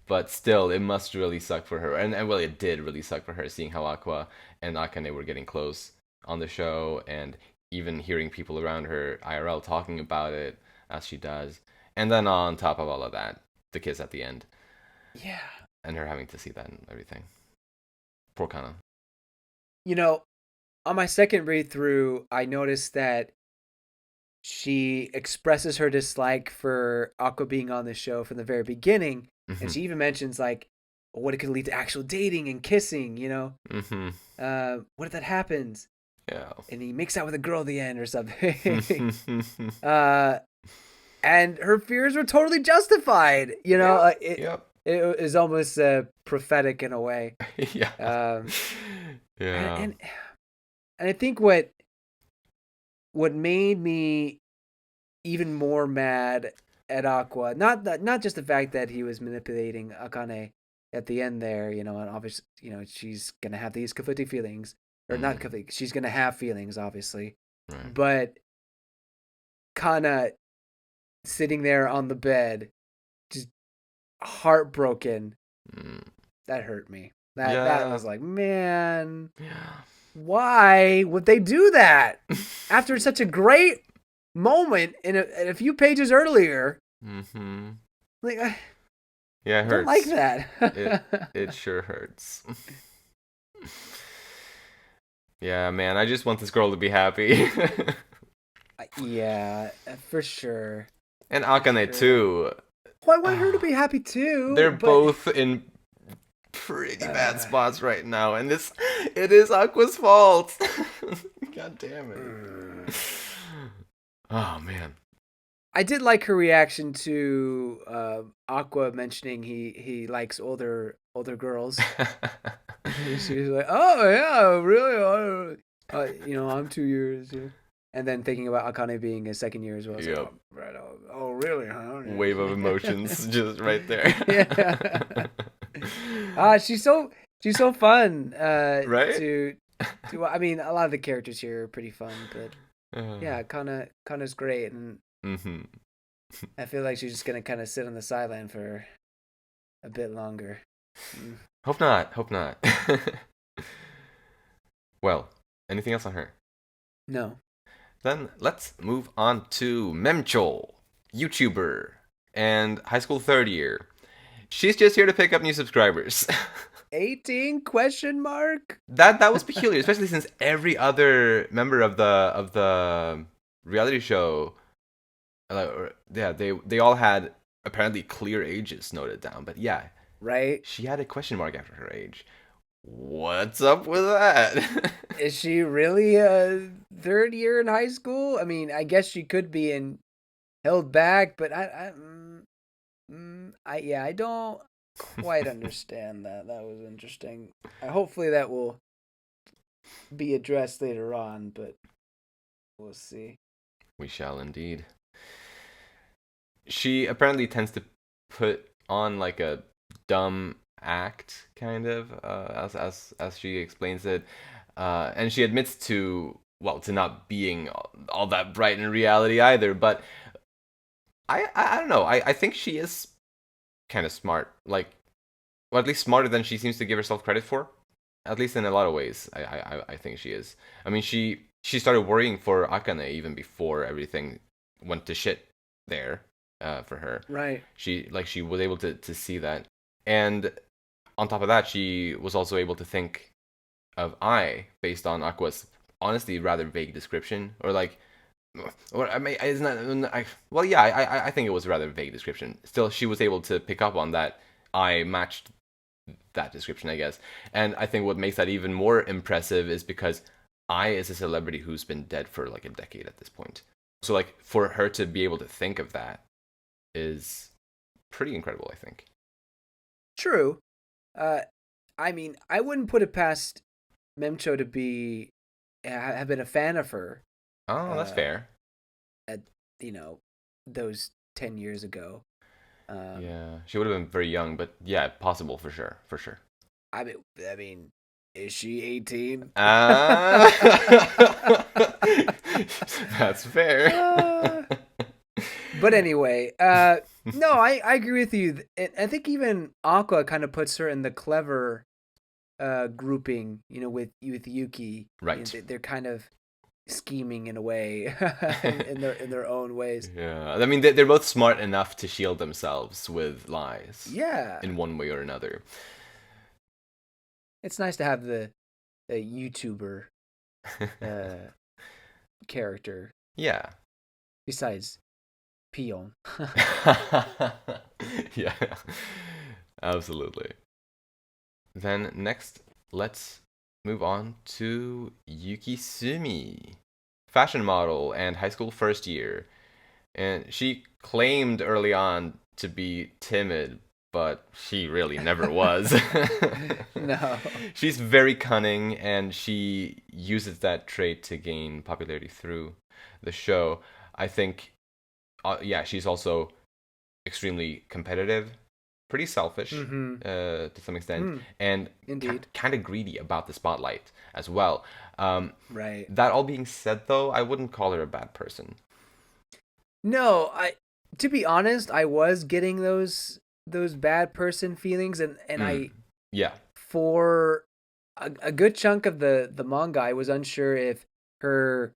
but still, it must really suck for her. And well, it did really suck for her seeing how Aqua and Akane were getting close. on the show, and even hearing people around her IRL talking about it as she does. And then on top of all of that, the kiss at the end. Yeah. And her having to see that and everything. Poor Kana. You know, on my second read through, I noticed that she expresses her dislike for Aqua being on the show from the very beginning. And she even mentions, like, what it could lead to actual dating and kissing, you know? What if that happens? Yeah. And he makes out with a girl at the end or something. And her fears were totally justified, you know? Yep. It is almost prophetic in a way. Yeah. Yeah. And I think what made me even more mad at Aqua, not just the fact that he was manipulating Akane at the end there, you know, and obviously, you know, she's gonna have these conflicting feelings, or not conflicting. She's gonna have feelings, obviously, Right. but Kana sitting there on the bed, just heartbroken. That hurt me. That was like, man, why would they do that after such a great moment in a few pages earlier? Like, yeah, it hurts. Don't like that. It sure hurts. Yeah, man, I just want this girl to be happy. Yeah, for sure. And Akane too. Well, I want her to be happy too. They're both in pretty bad spots right now, and it is Aqua's fault. God damn it. Oh man. I did like her reaction to Aqua mentioning he likes older girls. She was like, "Oh yeah, really? You know, I'm 2 years." Yeah. And then thinking about Akane being his second year as well. Yep. Like, right. Oh, really? Huh? Wave of emotions, just right there. Yeah. She's so fun. Right. To I mean, a lot of the characters here are pretty fun, but yeah, Kana's great, and I feel like she's just gonna kind of sit on the sideline for a bit longer. Hope not. Well, anything else on her? No. Then let's move on to Mem-cho, YouTuber, and high school third year. She's just here to pick up new subscribers. 18 question mark? That was peculiar, especially since every other member of the reality show, they all had apparently clear ages noted down. But yeah, right. She had a question mark after her age. What's up with that? Is she really a third year in high school? I mean, I guess she could be held back, but I don't quite understand that. That was interesting. Hopefully that will be addressed later on, but we'll see. We shall indeed. She apparently tends to put on like a dumb act, kind of, as she explains it, and she admits to not being all that bright in reality either. But I don't know. I think she is kind of smart, like, well, at least smarter than she seems to give herself credit for. At least in a lot of ways, I think she is. I mean, she started worrying for Akane even before everything went to shit there, for her. Right. She was able to see that. And on top of that, she was also able to think of based on Aqua's honestly rather vague description, or like, or I mean, isn't that? I think it was a rather vague description. Still, she was able to pick up on that. I matched that description, I guess. And I think what makes that even more impressive is because is a celebrity who's been dead for like a decade at this point. So like for her to be able to think of that is pretty incredible, I think. True. I mean, I wouldn't put it past Mem-cho to have been a fan of her. Oh, that's fair. At those 10 years ago. Yeah, she would have been very young, but yeah, possible for sure. I mean, is she 18? That's fair. But anyway, no, I agree with you. I think even Aqua kind of puts her in the clever grouping, with Yuki. Right. They're kind of scheming in a way, in their own ways. Yeah. I mean, they're both smart enough to shield themselves with lies Yeah, in one way or another. it's nice to have the YouTuber uh, character Yeah. besides Pion. Yeah. Absolutely. Then next, let's move on to Yuki Sumi, fashion model and high school first year. And she claimed early on to be timid, but she really never was. No. She's very cunning, and she uses that trait to gain popularity through the show. I think, yeah, she's also extremely competitive, pretty selfish to some extent, and Indeed. kind of greedy about the spotlight as well. Right. That all being said, though, I wouldn't call her a bad person. No, to be honest, I was getting those bad person feelings, and I yeah, for a good chunk of the manga, I was unsure if her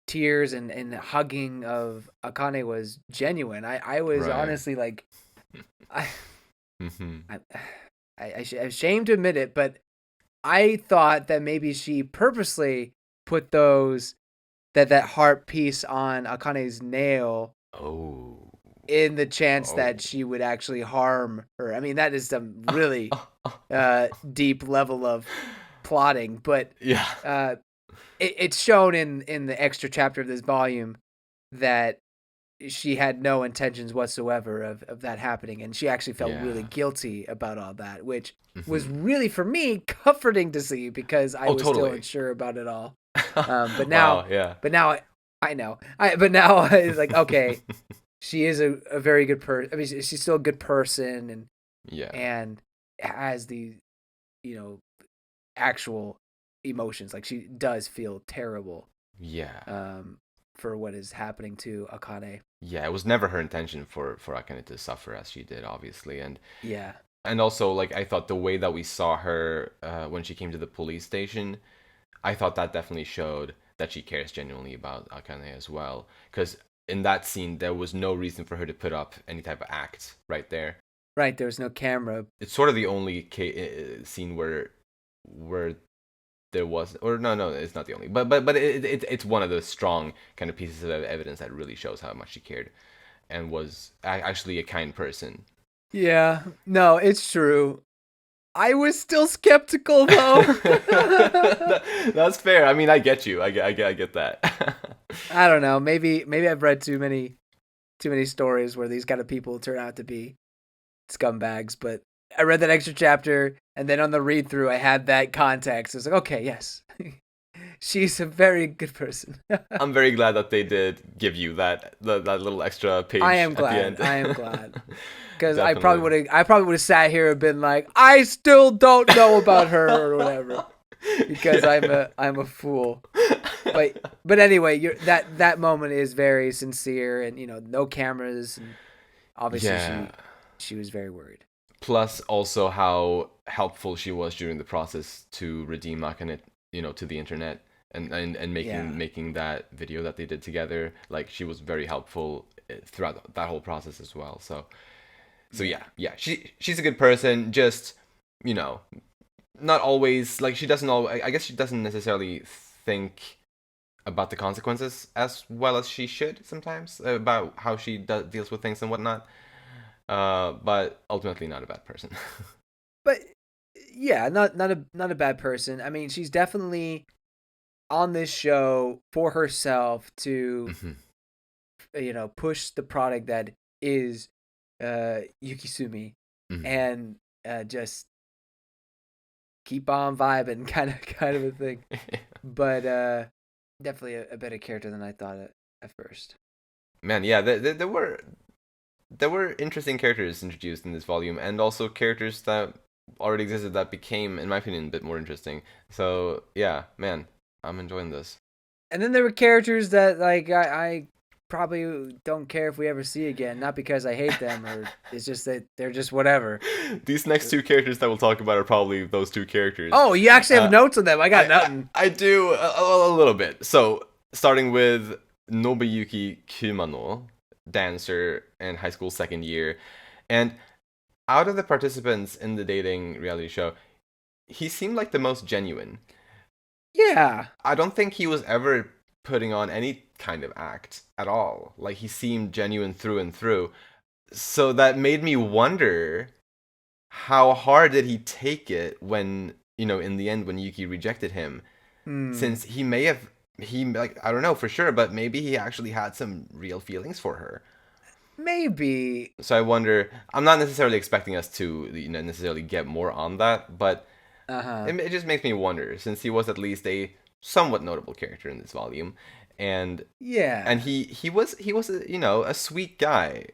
tears and hugging of Akane was genuine. I was honestly like, I'm ashamed to admit it, but I thought that maybe she purposely put that heart piece on Akane's nail. Oh. In the chance that she would actually harm her. I mean, that is some really deep level of plotting, but yeah, it's shown in the extra chapter of this volume that she had no intentions whatsoever of that happening, and she actually felt really guilty about all that, which was really, for me, comforting to see, because I was still unsure about it all. But now, I know. But now it's like, okay, she is a very good person. I mean, she's still a good person, and has the, actual emotions. Like, she does feel terrible. Yeah. For what is happening to Akane. Yeah, it was never her intention for Akane to suffer as she did, obviously, and yeah. And also, like, I thought the way that we saw her when she came to the police station, I thought that definitely showed that she cares genuinely about Akane as well. Because in that scene, there was no reason for her to put up any type of act right there. Right, there was no camera. It's sort of the only scene where there was, or no, it's not the only, but it's one of the strong kind of pieces of evidence that really shows how much she cared and was actually a kind person. Yeah, no, it's true. I was still skeptical, though. That's fair. I mean, I get you. I get that. I don't know. Maybe I've read too many stories where these kind of people turn out to be scumbags. But I read that extra chapter, and then on the read through, I had that context. I was like, okay, yes, she's a very good person. I'm very glad that they did give you that little extra page. I am glad. At the end. I am glad. Because I probably would have sat here and been like, I still don't know about her or whatever, because I'm a fool. But anyway, that moment is very sincere, and no cameras, and obviously she was very worried. Plus, also how helpful she was during the process to redeem Akane, to the internet, and making that video that they did together. Like, she was very helpful throughout that whole process as well. So she's a good person. Just not always, like, she doesn't always. I guess she doesn't necessarily think about the consequences as well as she should sometimes, about how she deals with things and whatnot. But ultimately, not a bad person. But yeah, not a bad person. I mean, she's definitely on this show for herself to push the product that is Yukisumi, and just keep on vibing, kind of a thing. But definitely a better character than I thought at first. Man, yeah, there were interesting characters introduced in this volume, and also characters that already existed that became, in my opinion, a bit more interesting. So yeah, man, I'm enjoying this. And then there were characters that, like, I probably don't care if we ever see again. Not because I hate them, or it's just that they're just whatever. These next two characters that we'll talk about are probably those two characters. Oh, you actually have Uh, notes on them. I got I, nothing. I do a little bit. So starting with Nobuyuki Kumano, dancer in high school second year, and out of the participants in the dating reality show, he seemed like the most genuine. Yeah. I don't think he was ever putting on any kind of act at all. Like he seemed genuine through and through. So that made me wonder how hard did he take it when, in the end when Yuki rejected him, Hmm. since he may have like I don't know for sure, but maybe he actually had some real feelings for her. Maybe. So I wonder, I'm not necessarily expecting us to necessarily get more on that, but Uh huh. it just makes me wonder since he was at least a somewhat notable character in this volume, and Yeah. he was a sweet guy,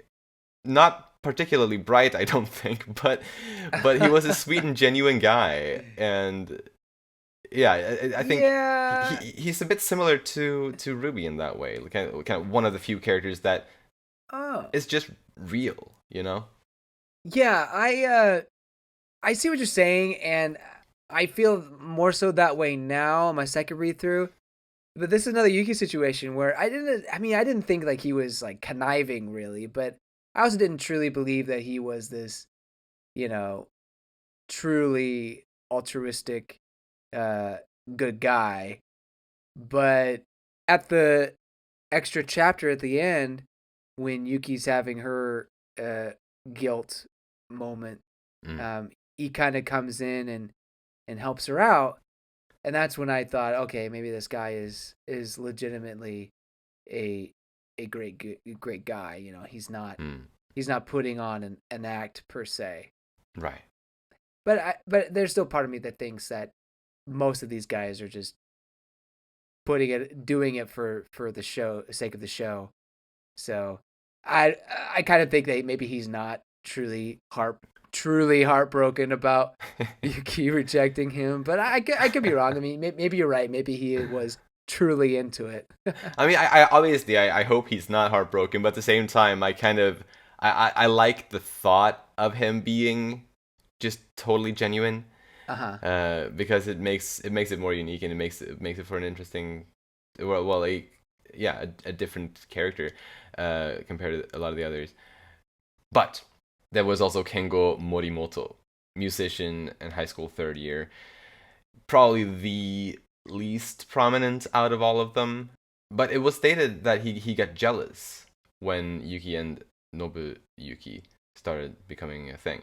not particularly bright, I don't think, but he was a sweet and genuine guy, and yeah, I think Yeah. he's a bit similar to Ruby in that way, kind of one of the few characters that Oh. is just real, you know? Yeah. I see what you're saying, and I feel more so that way now on my second read through. But this is another Yuki situation where I didn't think like he was like conniving really, but I also didn't truly believe that he was this, you know, truly altruistic, uh, good guy. But at the extra chapter at the end, when Yuki's having her uh, guilt moment, Mm. he kind of comes in and helps her out, and that's when I thought, okay, maybe this guy is legitimately a great guy. You know, Mm. he's not putting on an act per se. Right. But there's still part of me that thinks that most of these guys are just doing it for the show, the sake of the show. So I I kind of think that maybe he's not truly heartbroken about Yuki rejecting him, but I could be wrong. I mean, maybe you're right. Maybe he was truly into it. I mean, I obviously I hope he's not heartbroken, but at the same time, I kind of I like the thought of him being just totally genuine, Uh-huh. because it makes it more unique, and it makes it for an interesting, well a yeah a different character, compared to a lot of the others. But there was also Kengo Morimoto, musician in high school third year, probably the least prominent out of all of them. But it was stated that he got jealous when Yuki and Nobuyuki started becoming a thing.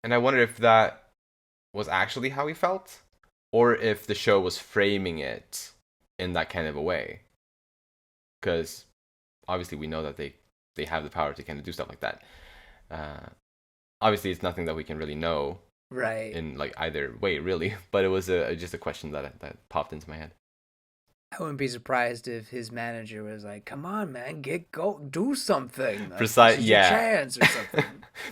And I wonder if that was actually how he felt, or if the show was framing it in that kind of a way. Because obviously we know that they have the power to kind of do stuff like that. Uh, Obviously, it's nothing that we can really know Right. in like either way, really. But it was just a question that popped into my head. I wouldn't be surprised if his manager was like, "Come on, man, do something. Like this Precise, is your yeah. chance or something."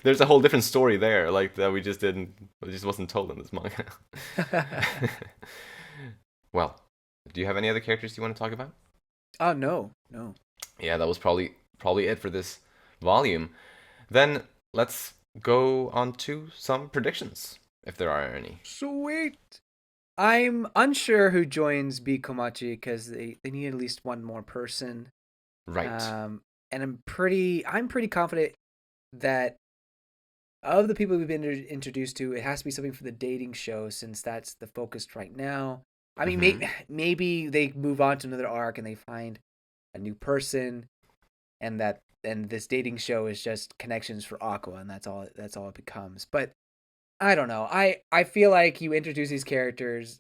There's a whole different story there, like that we just didn't, it just wasn't told in this manga. Well, do you have any other characters you want to talk about? Oh no, no. Yeah, that was probably it for this volume. Then let's go on to some predictions, if there are any. Sweet. I'm unsure who joins B Komachi because they need at least one more person. Right. And I'm pretty confident that of the people we've been introduced to, it has to be something for the dating show since that's the focus right now. I mean, Mm-hmm. maybe they move on to another arc and they find a new person, and this dating show is just connections for Aqua, and that's all it becomes. But I don't know. I feel like you introduce these characters,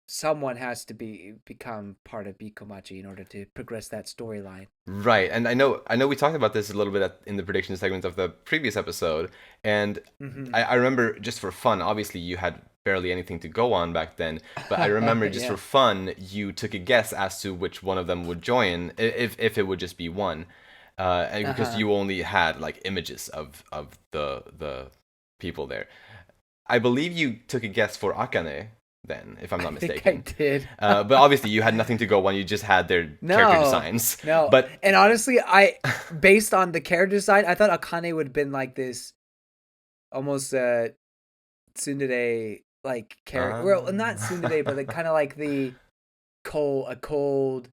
someone has to become part of Bikomachi in order to progress that storyline. Right, and I know we talked about this a little bit in the prediction segment of the previous episode, and Mm-hmm. I remember just for fun. Obviously, you had barely anything to go on back then, but I remember just for Yeah. fun, you took a guess as to which one of them would join, if it would just be one, and because Uh-huh. you only had like images of the people there. I believe you took a guess for Akane. then, if I'm not I think mistaken. I did. But obviously you had nothing to go on. You just had their character designs. No. But and honestly, based on the character design, I thought Akane would have been like this almost tsundere like character. Well, not tsundere, but kind of like a cold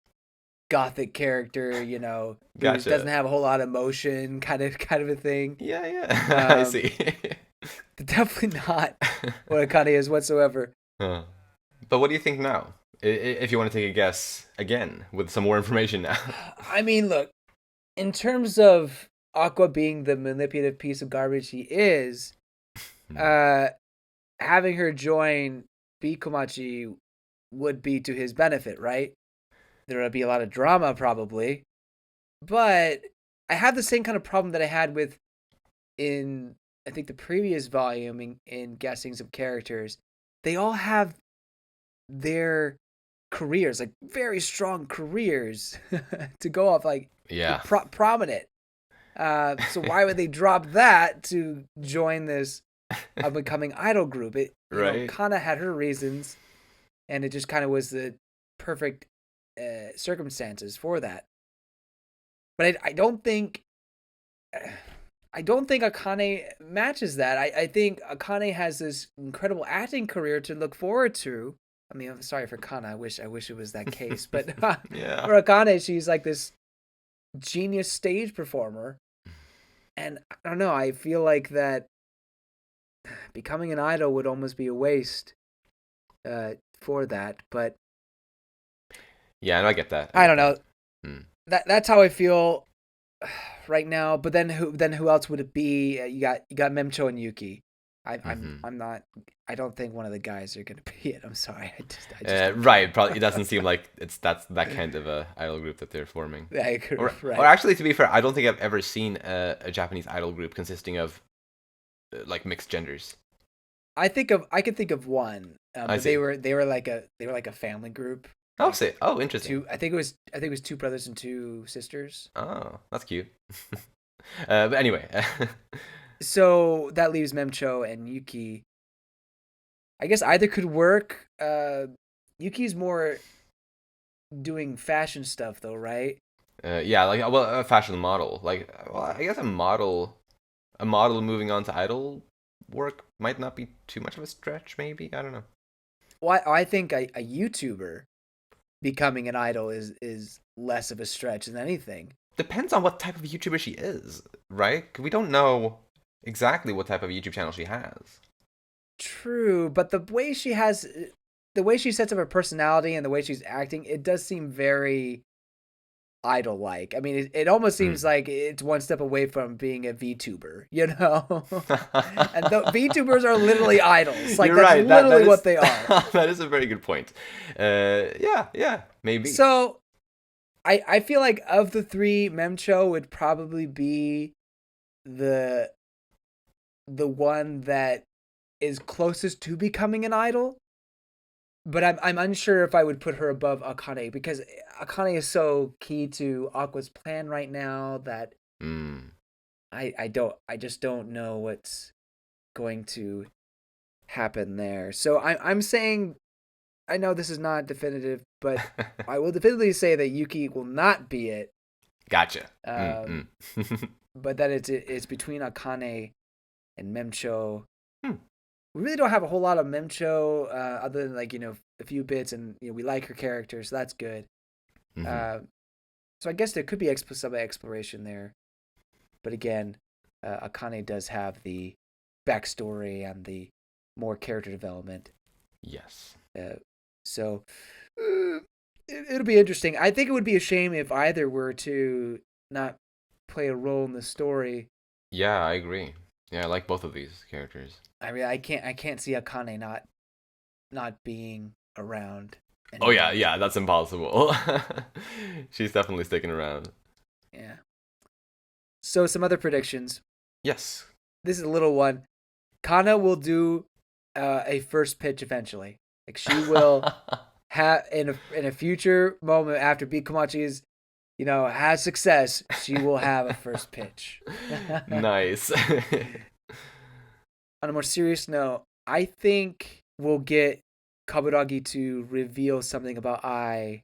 gothic character, who Gotcha. doesn't have a whole lot of emotion, kind of a thing. Yeah. I see. Definitely not what Akane is whatsoever. But what do you think now? If you want to take a guess again with some more information now. I mean, look, in terms of Aqua being the manipulative piece of garbage he is, having her join Bikomachi would be to his benefit, right? There would be a lot of drama probably, but I have the same kind of problem that I had with in I think the previous volume in guessings of characters. They all have their careers, like very strong careers to go off, like prominent. So why would they drop that to join this becoming idol group? Kana had her reasons, and it just kind of was the perfect circumstances for that. But I don't think Akane matches that. I think Akane has this incredible acting career to look forward to. I mean, I'm sorry for Kana. I wish it was that case. But for Akane, she's like this genius stage performer. And I don't know. I feel like that becoming an idol would almost be a waste for that. But yeah, I get that. I don't know. That's how I feel right now. But then who else would it be? You got Mem-cho and Yuki. I'm not. I don't think one of the guys are gonna be it. I'm sorry. I just right. Probably it doesn't seem like that's that kind of a idol group that they're forming. Or actually, to be fair, I don't think I've ever seen a Japanese idol group consisting of like mixed genders. I can think of one. They were like a family group. Oh, interesting. I think it was two brothers and two sisters. Oh, that's cute. But anyway. So that leaves Mem-cho and Yuki. I guess either could work. Yuki's more doing fashion stuff though, right? Yeah, like a fashion model. Like, well, I guess a model moving on to idol work might not be too much of a stretch. Maybe, I don't know. Well, I think a YouTuber becoming an idol is less of a stretch than anything. Depends on what type of YouTuber she is, right? 'Cause we don't know exactly what type of YouTube channel she has. True, but the way she sets up her personality and the way she's acting, it does seem very idol-like. I mean, it almost seems like it's one step away from being a VTuber, And the VTubers are literally idols. Like, You're right. Literally what they are. That is a very good point. Yeah, maybe. So, I feel like of the three, Mem-cho would probably be the one that is closest to becoming an idol. But I'm unsure if I would put her above Akane, because Akane is so key to Aqua's plan right now that I just don't know what's going to happen there. So I'm saying, I know this is not definitive, but I will definitively say that Yuki will not be it. Gotcha. But that it's between Akane and Mem-cho. We really don't have a whole lot of Mem-cho other than a few bits, and we like her character, so that's good. So I guess there could be some exploration there, but again, Akane does have the backstory and the more character development. Yes. So it'll be interesting. I think it would be a shame if either were to not play a role in the story. Yeah, I agree. Yeah, I like both of these characters. I mean, I can't see Akane not being around anymore. Oh yeah, that's impossible. She's definitely sticking around. Yeah. So some other predictions. Yes. This is a little one. Kana will do a first pitch eventually. Like, she will have in a future moment after Bikomachi's has success, she will have a first pitch. Nice. On a more serious note, I think we'll get Kaburagi to reveal something about I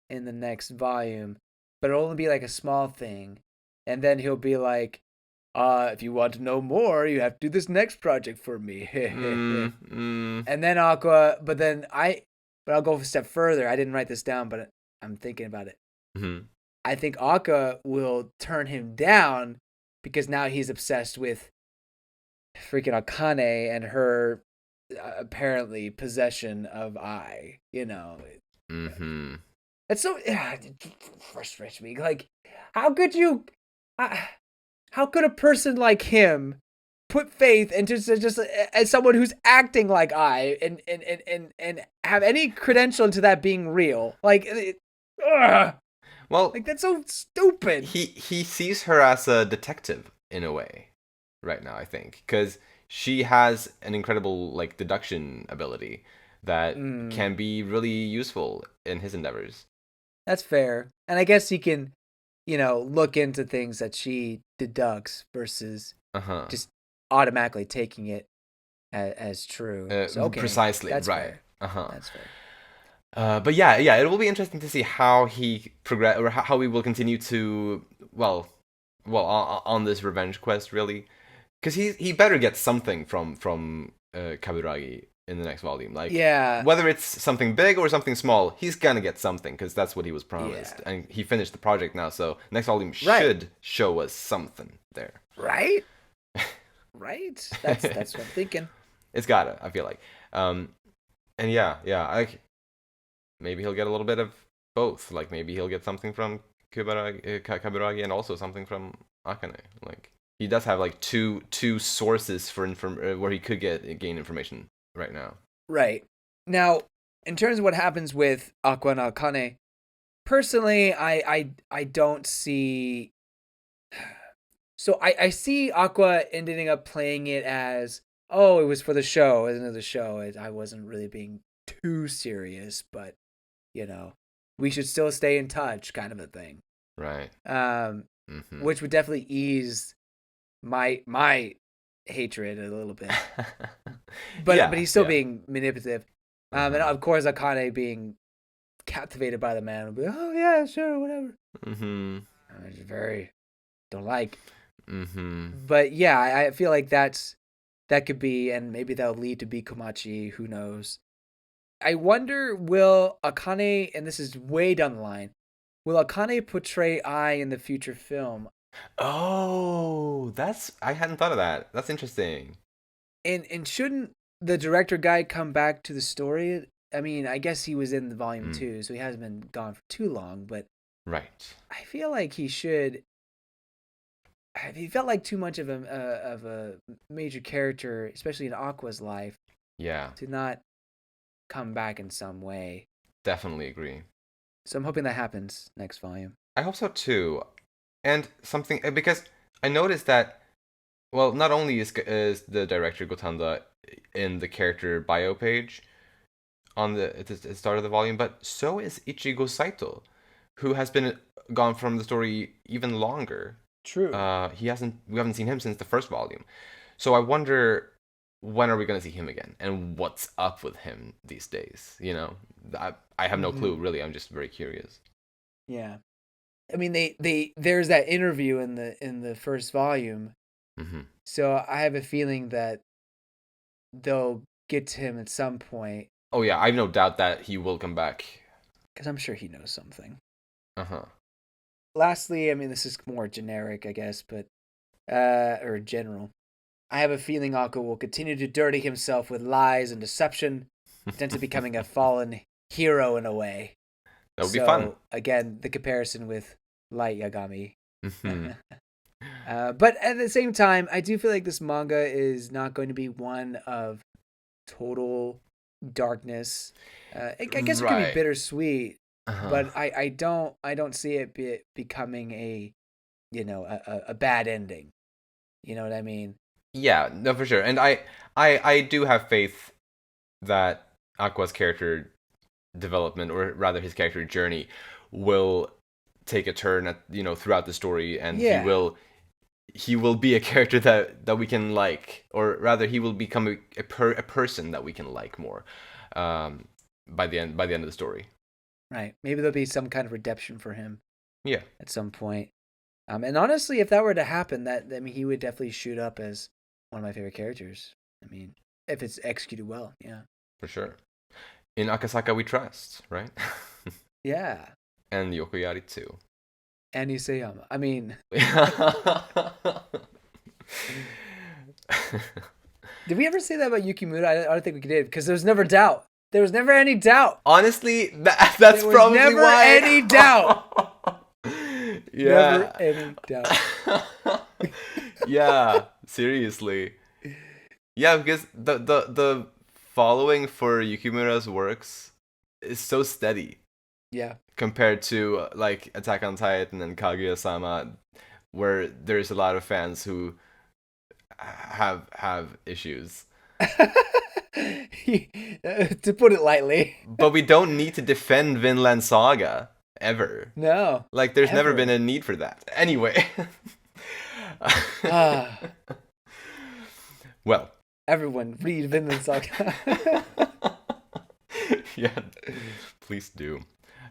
in the next volume, but it'll only be like a small thing, and then he'll be like, if you want to know more, you have to do this next project for me. And then but I'll go a step further. I didn't write this down, but I'm thinking about it. Mm-hmm. I think Akka will turn him down because now he's obsessed with freaking Akane and her apparently possession of I. Mm-hmm. It's so it frustrates me. Like, how could you? How could a person like him put faith into just as someone who's acting like I and have any credential into that being real? Like, well, like that's so stupid. He sees her as a detective in a way, right now. I think because she has an incredible like deduction ability that can be really useful in his endeavors. That's fair, and I guess he can, look into things that she deducts versus just automatically taking it as true. So, okay, precisely, that's right? Fair. That's fair. But yeah, it will be interesting to see how he progress or how we will continue to on this revenge quest, really, because he better get something from Kaburagi in the next volume. Like, whether it's something big or something small, he's gonna get something because that's what he was promised, and he finished the project now. So next volume should show us something there, right? Right. That's what I'm thinking. It's gotta. I feel like, and like maybe he'll get a little bit of both. Like maybe he'll get something from Kaburagi and also something from Akane. Like he does have like two sources for where he could gain information right now. Right. Now, in terms of what happens with Aqua and Akane, personally, I don't see. So I see Aqua ending up playing it as, oh, it was for the show, isn't it? The show. I wasn't really being too serious, but we should still stay in touch, kind of a thing. Right. Which would definitely ease my hatred a little bit. But he's still being manipulative. And of course Akane being captivated by the man will be, oh yeah, sure, whatever. I very don't like. But yeah, I feel like that could be, and maybe that'll lead to Bikomachi, who knows. I wonder, will Akane, and this is way down the line, will Akane portray I in the future film? Oh, I hadn't thought of that. That's interesting. And shouldn't the director guy come back to the story? I mean, I guess he was in the volume 2, so he hasn't been gone for too long, but right. I feel like he should. He felt like too much of a major character, especially in Aqua's life. Yeah. To not come back in some way. Definitely agree. So I'm hoping that happens next volume. I hope so too. And something, because I noticed that, well, not only is the director Gotanda in the character bio page at the start of the volume, but so is Ichigo Saito, who has been gone from the story even longer. True. We haven't seen him since the first volume. So I wonder, when are we going to see him again? And what's up with him these days? I have no clue, really. I'm just very curious. Yeah. I mean, there's that interview in the first volume. So I have a feeling that they'll get to him at some point. Oh yeah, I have no doubt that he will come back. Because I'm sure he knows something. Uh-huh. Lastly, I mean, this is more generic, I guess, but or general. I have a feeling Aqua will continue to dirty himself with lies and deception, potentially becoming a fallen hero in a way. That would be fun. Again, the comparison with Light Yagami. But at the same time, I do feel like this manga is not going to be one of total darkness. I guess it could be bittersweet, but I don't see it becoming a bad ending. You know what I mean? Yeah, no, for sure. And I do have faith that Aqua's character development, or rather his character journey, will take a turn at throughout the story, and he will be a character that we can like, or rather he will become a person that we can like more. by the end of the story. Right. Maybe there'll be some kind of redemption for him. Yeah. At some point. And honestly, if that were to happen, he would definitely shoot up as one of my favorite characters. I mean, if it's executed well, yeah. For sure. In Akasaka we trust, right? Yeah. And Yokoyari too. And Isayama. I mean... Did we ever say that about Yukimura? I don't think we did, because there was never doubt. There was never any doubt. Honestly, that's probably never why. Any doubt. Yeah. Never any doubt. Yeah, seriously. Yeah, because the following for Yukimura's works is so steady. Yeah. Compared to like Attack on Titan and Kaguya-sama, where there's a lot of fans who have issues. To put it lightly. But we don't need to defend Vinland Saga ever. No. Like there's never been a need for that. Anyway. Well. Everyone read Vinland Saga. Yeah, please do.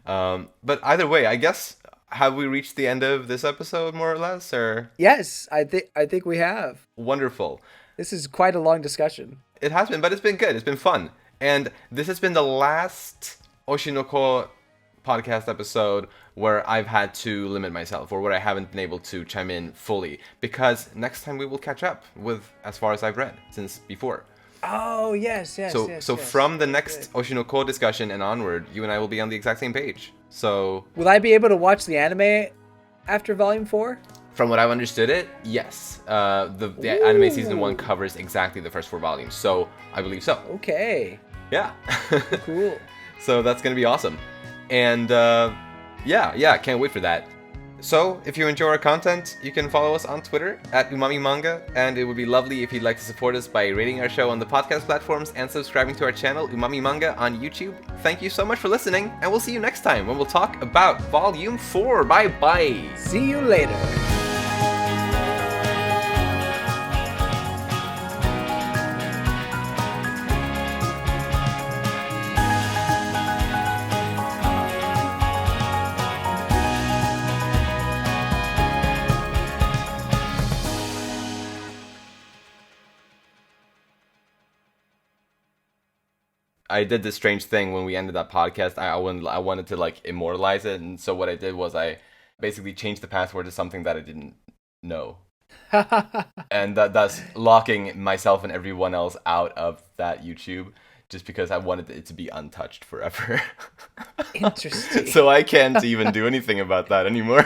But either way, I guess, have we reached the end of this episode more or less, or? Yes, I think we have. Wonderful. This is quite a long discussion. It has been, but it's been good. It's been fun. And this has been the last Oshinoko podcast episode where I've had to limit myself, or where I haven't been able to chime in fully, because next time we will catch up with as far as I've read since before. Oh, yes. So from the next Oshinoko discussion and onward, you and I will be on the exact same page. So will I be able to watch the anime after Volume 4? From what I've understood it, yes. The anime season 1 covers exactly the first 4 volumes, so I believe so. Okay. Yeah. Cool. So that's gonna be awesome. And yeah, can't wait for that. So, if you enjoy our content, you can follow us on Twitter at Umami Manga, and it would be lovely if you'd like to support us by rating our show on the podcast platforms and subscribing to our channel, Umami Manga, on YouTube. Thank you so much for listening, and we'll see you next time when we'll talk about Volume 4. Bye-bye! See you later! I did this strange thing when we ended that podcast. I wanted to like immortalize it, and so what I did was I basically changed the password to something that I didn't know, and thus locking myself and everyone else out of that YouTube, just because I wanted it to be untouched forever. Interesting. So I can't even do anything about that anymore.